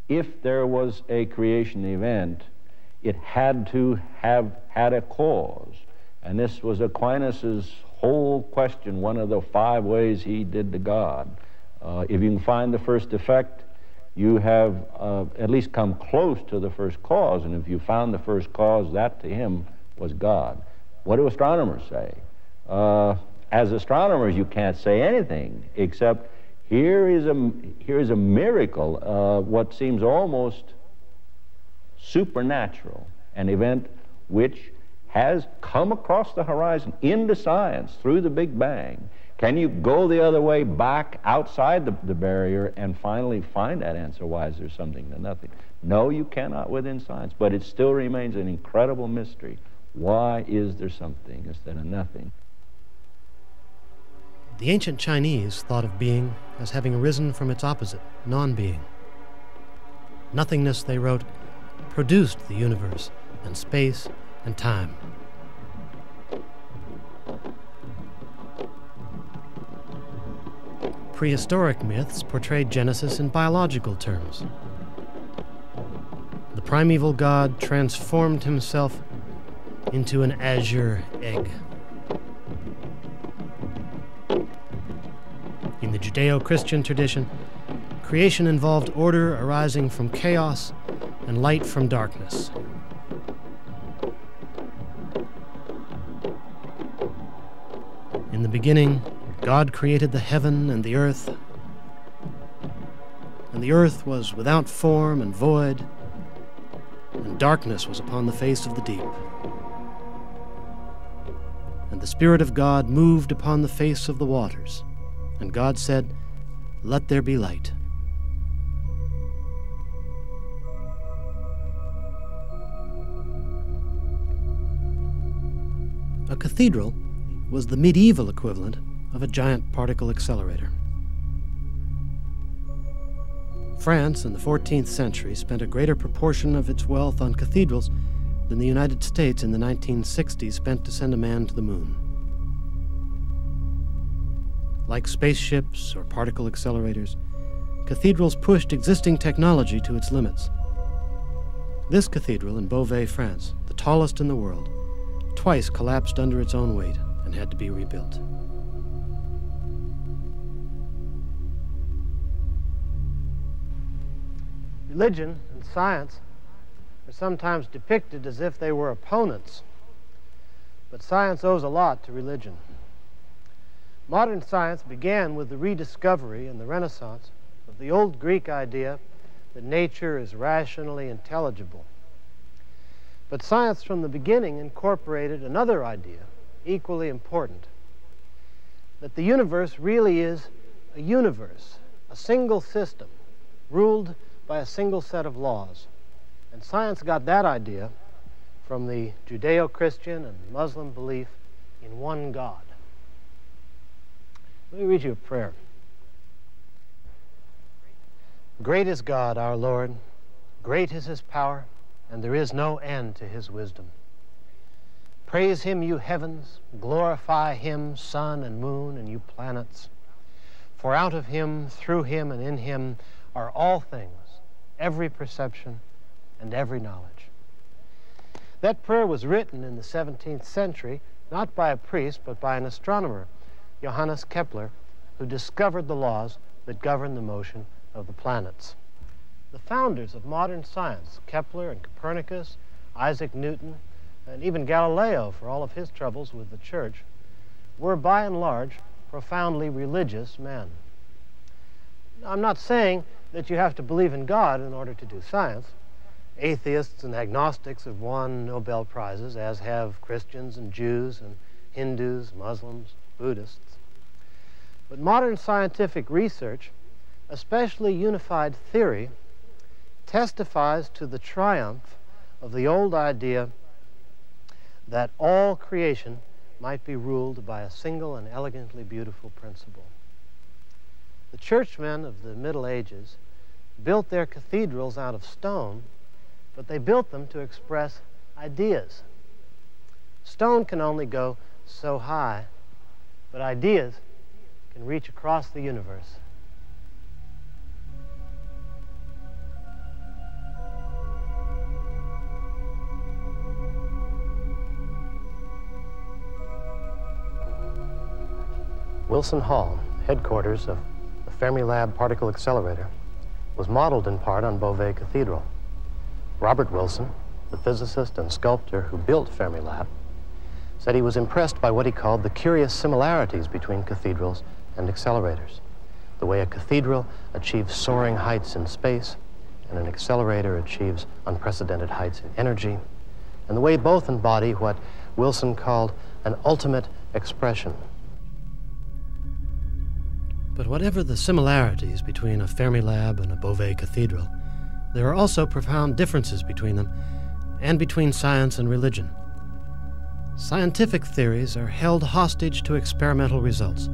Speaker 4: If there was a creation event, it had to have had a cause. And this was Aquinas's whole question, one of the 5 ways he did to God. If you can find the first effect, you have at least come close to the first cause. And if you found the first cause, that to him was God. What do astronomers say? As astronomers, you can't say anything except here is a miracle, what seems almost supernatural, an event which has come across the horizon into science through the Big Bang. Can you go the other way back outside the barrier and finally find that answer? Why is there something to nothing? No, you cannot within science, but it still remains an incredible mystery. Why is there something instead of nothing?
Speaker 1: The ancient Chinese thought of being as having arisen from its opposite, non-being. Nothingness, they wrote, produced the universe and space and time. Prehistoric myths portrayed Genesis in biological terms. The primeval god transformed himself into an azure egg. In the Judeo-Christian tradition, creation involved order arising from chaos and light from darkness. In the beginning, God created the heaven and the earth was without form and void, and darkness was upon the face of the deep. And the Spirit of God moved upon the face of the waters. And God said, "Let there be light." A cathedral was the medieval equivalent of a giant particle accelerator. France in the 14th century spent a greater proportion of its wealth on cathedrals than the United States in the 1960s spent to send a man to the moon. Like spaceships or particle accelerators, cathedrals pushed existing technology to its limits. This cathedral in Beauvais, France, the tallest in the world, twice collapsed under its own weight and had to be rebuilt.
Speaker 5: Religion and science are sometimes depicted as if they were opponents, but science owes a lot to religion. Modern science began with the rediscovery in the Renaissance of the old Greek idea that nature is rationally intelligible. But science from the beginning incorporated another idea, equally important, that the universe really is a universe, a single system, ruled by a single set of laws. And science got that idea from the Judeo-Christian and Muslim belief in one God. Let me read you a prayer. Great is God, our Lord. Great is his power, and there is no end to his wisdom. Praise him, you heavens. Glorify him, sun and moon, and you planets. For out of him, through him, and in him are all things, every perception and every knowledge. That prayer was written in the 17th century, not by a priest, but by an astronomer, Johannes Kepler, who discovered the laws that govern the motion of the planets. The founders of modern science, Kepler and Copernicus, Isaac Newton, and even Galileo, for all of his troubles with the church, were by and large profoundly religious men. I'm not saying that you have to believe in God in order to do science. Atheists and agnostics have won Nobel Prizes, as have Christians and Jews and Hindus, Muslims, Buddhists. But modern scientific research, especially unified theory, testifies to the triumph of the old idea that all creation might be ruled by a single and elegantly beautiful principle. The churchmen of the Middle Ages built their cathedrals out of stone, but they built them to express ideas. Stone can only go so high, but ideas can reach across the universe. Wilson Hall, headquarters of the Fermilab Particle Accelerator, was modeled in part on Beauvais Cathedral. Robert Wilson, the physicist and sculptor who built Fermilab, said he was impressed by what he called the curious similarities between cathedrals and accelerators. The way a cathedral achieves soaring heights in space and an accelerator achieves unprecedented heights in energy, and the way both embody what Wilson called an ultimate expression. But whatever the similarities between a Fermilab and a Beauvais cathedral, there are also profound differences between them and between science and religion. Scientific theories are held hostage to experimental results,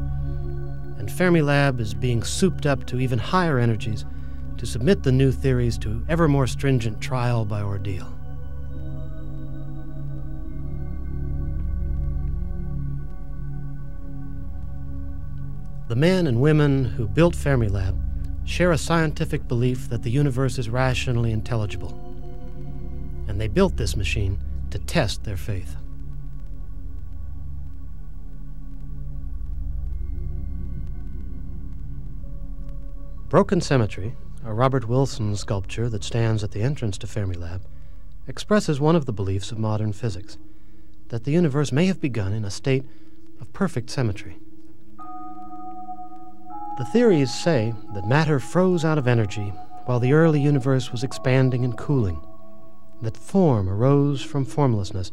Speaker 5: and Fermilab is being souped up to even higher energies to submit the new theories to ever more stringent trial by ordeal. The men and women who built Fermilab share a scientific belief that the universe is rationally intelligible, and they built this machine to test their faith. Broken Symmetry, a Robert Wilson sculpture that stands at the entrance to Fermilab, expresses one of the beliefs of modern physics, that the universe may have begun in a state of perfect symmetry. The theories say that matter froze out of energy while the early universe was expanding and cooling, that form arose from formlessness,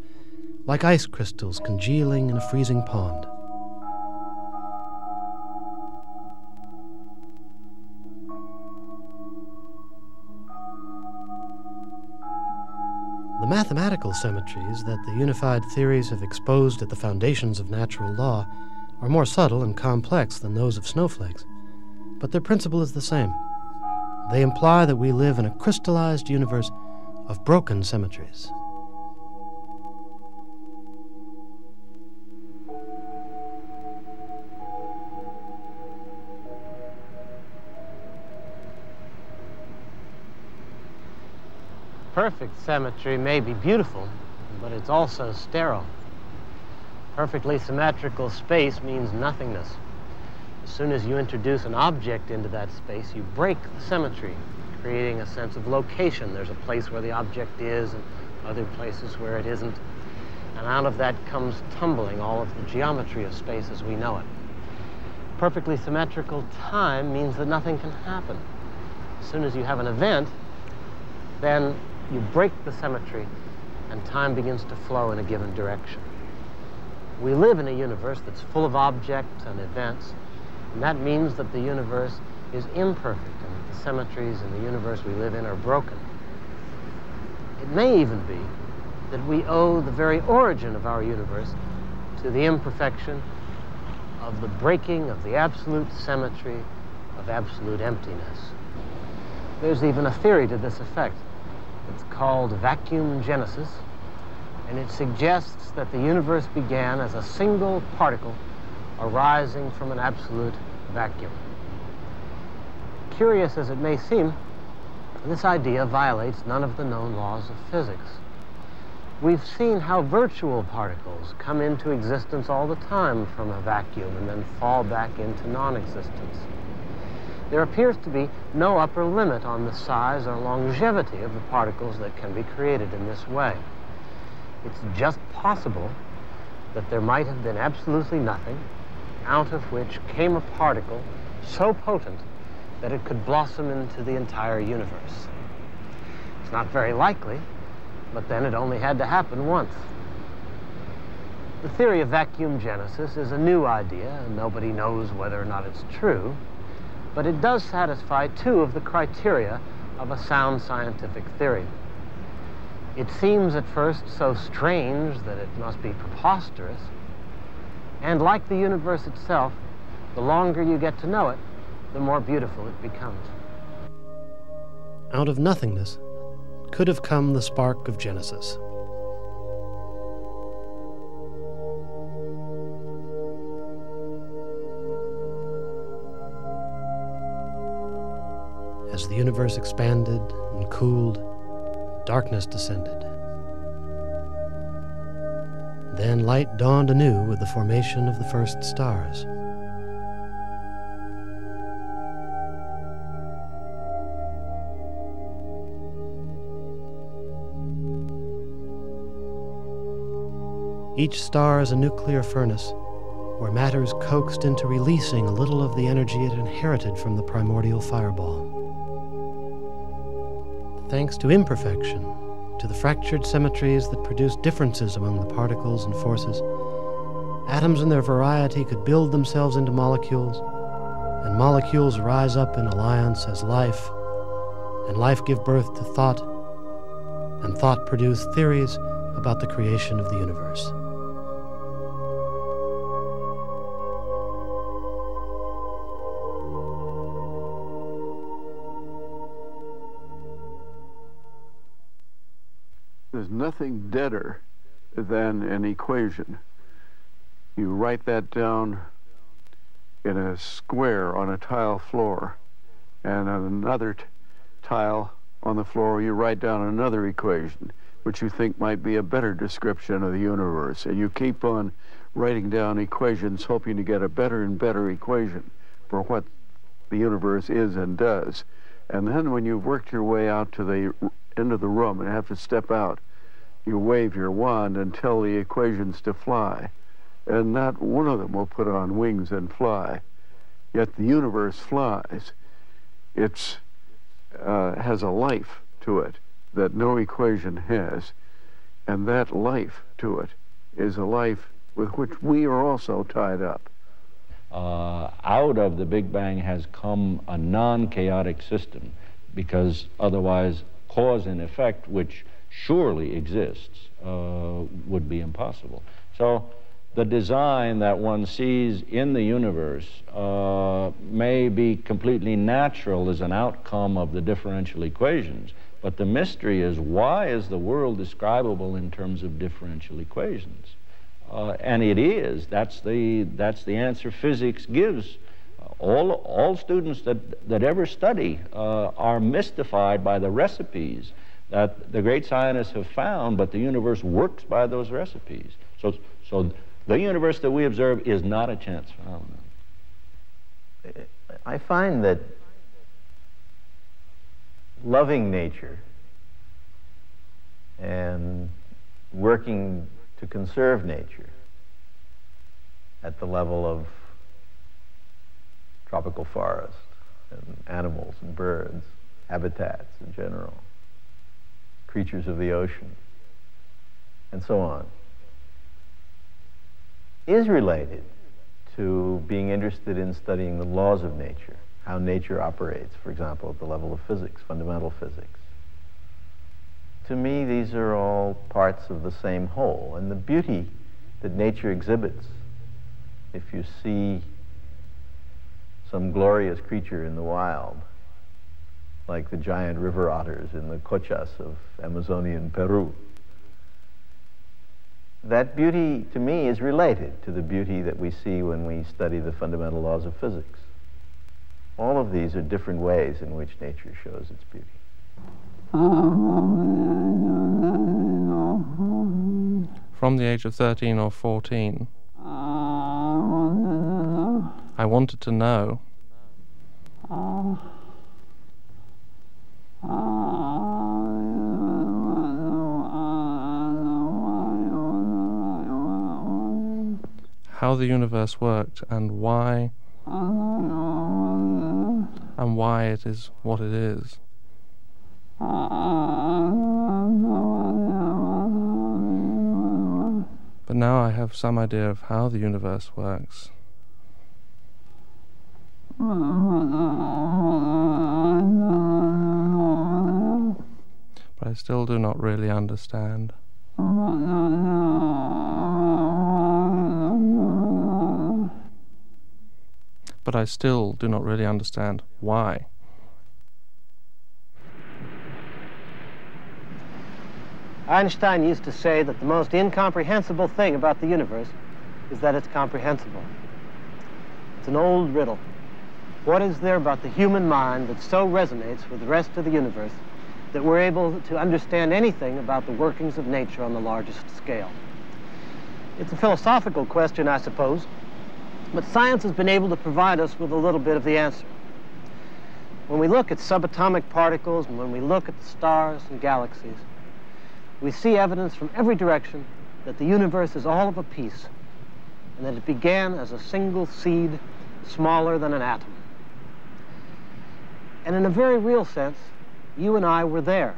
Speaker 5: like ice crystals congealing in a freezing pond. The mathematical symmetries that the unified theories have exposed at the foundations of natural law are more subtle and complex than those of snowflakes, but their principle is the same. They imply that we live in a crystallized universe of broken symmetries. Perfect symmetry may be beautiful, but it's also sterile. Perfectly symmetrical space means nothingness. As soon as you introduce an object into that space, you break the symmetry, creating a sense of location. There's a place where the object is and other places where it isn't. And out of that comes tumbling all of the geometry of space as we know it. perfectly symmetrical time means that nothing can happen. As soon as you have an event, then you break the symmetry and time begins to flow in a given direction. We live in a universe that's full of objects and events, and that means that the universe is imperfect and that the symmetries in the universe we live in are broken. It may even be that we owe the very origin of our universe to the imperfection of the breaking of the absolute symmetry of absolute emptiness. There's even a theory to this effect. It's called vacuum genesis, and it suggests that the universe began as a single particle arising from an absolute vacuum. Curious as it may seem, this idea violates none of the known laws of physics. We've seen how virtual particles come into existence all the time from a vacuum and then fall back into non-existence. There appears to be no upper limit on the size or longevity of the particles that can be created in this way. It's just possible that there might have been absolutely nothing, out of which came a particle so potent that it could blossom into the entire universe. It's not very likely, but then it only had to happen once. The theory of vacuum genesis is a new idea, and nobody knows whether or not it's true, but it does satisfy two of the criteria of a sound scientific theory. It seems at first so strange that it must be preposterous, and like the universe itself, the longer you get to know it, the more beautiful it becomes.
Speaker 1: Out of nothingness could have come the spark of Genesis. As the universe expanded and cooled, darkness descended. Then light dawned anew with the formation of the first stars. Each star is a nuclear furnace where matter is coaxed into releasing a little of the energy it inherited from the primordial fireball. Thanks to imperfection, to the fractured symmetries that produce differences among the particles and forces, atoms and their variety could build themselves into molecules, and molecules rise up in alliance as life, and life give birth to thought, and thought produce theories about the creation of the universe.
Speaker 14: There's nothing deader than an equation. You write that down in a square on a tile floor, and on another tile on the floor you write down another equation, which you think might be a better description of the universe. And you keep on writing down equations, hoping to get a better and better equation for what the universe is and does. And then when you've worked your way out to the end of the room and have to step out, you wave your wand and tell the equations to fly. And not one of them will put on wings and fly. Yet the universe flies. It has a life to it that no equation has. And that life to it is a life with which we are also tied up.
Speaker 4: Out of the Big Bang has come a non-chaotic system, because otherwise cause and effect, which surely exists, would be impossible. So the design that one sees in the universe may be completely natural as an outcome of the differential equations, but the mystery is, why is the world describable in terms of differential equations? And it is. That's the answer physics gives. All students that ever study are mystified by the recipes that the great scientists have found, but the universe works by those recipes. So the universe that we observe is not a chance phenomenon.
Speaker 3: I find that loving nature and working to conserve nature at the level of tropical forests, and animals and birds, habitats in general, creatures of the ocean, and so on, is related to being interested in studying the laws of nature, how nature operates, for example, at the level of physics, fundamental physics. To me, these are all parts of the same whole, and the beauty that nature exhibits, if you see some glorious creature in the wild, like the giant river otters in the Cochas of Amazonian Peru, that beauty, to me, is related to the beauty that we see when we study the fundamental laws of physics. All of these are different ways in which nature shows its beauty.
Speaker 16: From the age of 13 or 14, I wanted to know how the universe worked and why it is what it is. But now I have some idea of how the universe works. But I still do not really understand. But I still do not really understand why.
Speaker 5: Einstein used to say that the most incomprehensible thing about the universe is that it's comprehensible. It's an old riddle. What is there about the human mind that so resonates with the rest of the universe that we're able to understand anything about the workings of nature on the largest scale? It's a philosophical question, I suppose, but science has been able to provide us with a little bit of the answer. When we look at subatomic particles and when we look at the stars and galaxies, we see evidence from every direction that the universe is all of a piece and that it began as a single seed smaller than an atom. And in a very real sense, you and I were there.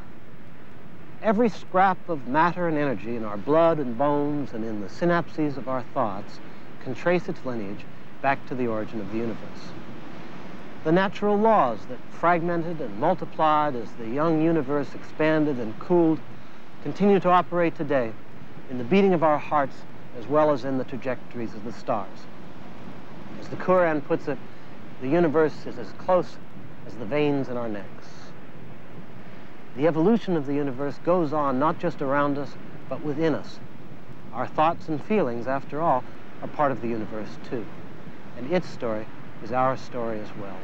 Speaker 5: Every scrap of matter and energy in our blood and bones and in the synapses of our thoughts can trace its lineage back to the origin of the universe. The natural laws that fragmented and multiplied as the young universe expanded and cooled continue to operate today in the beating of our hearts as well as in the trajectories of the stars. As the Quran puts it, the universe is as close as the veins in our necks. The evolution of the universe goes on not just around us, but within us. Our thoughts and feelings, after all, are part of the universe too. And its story is our story as well.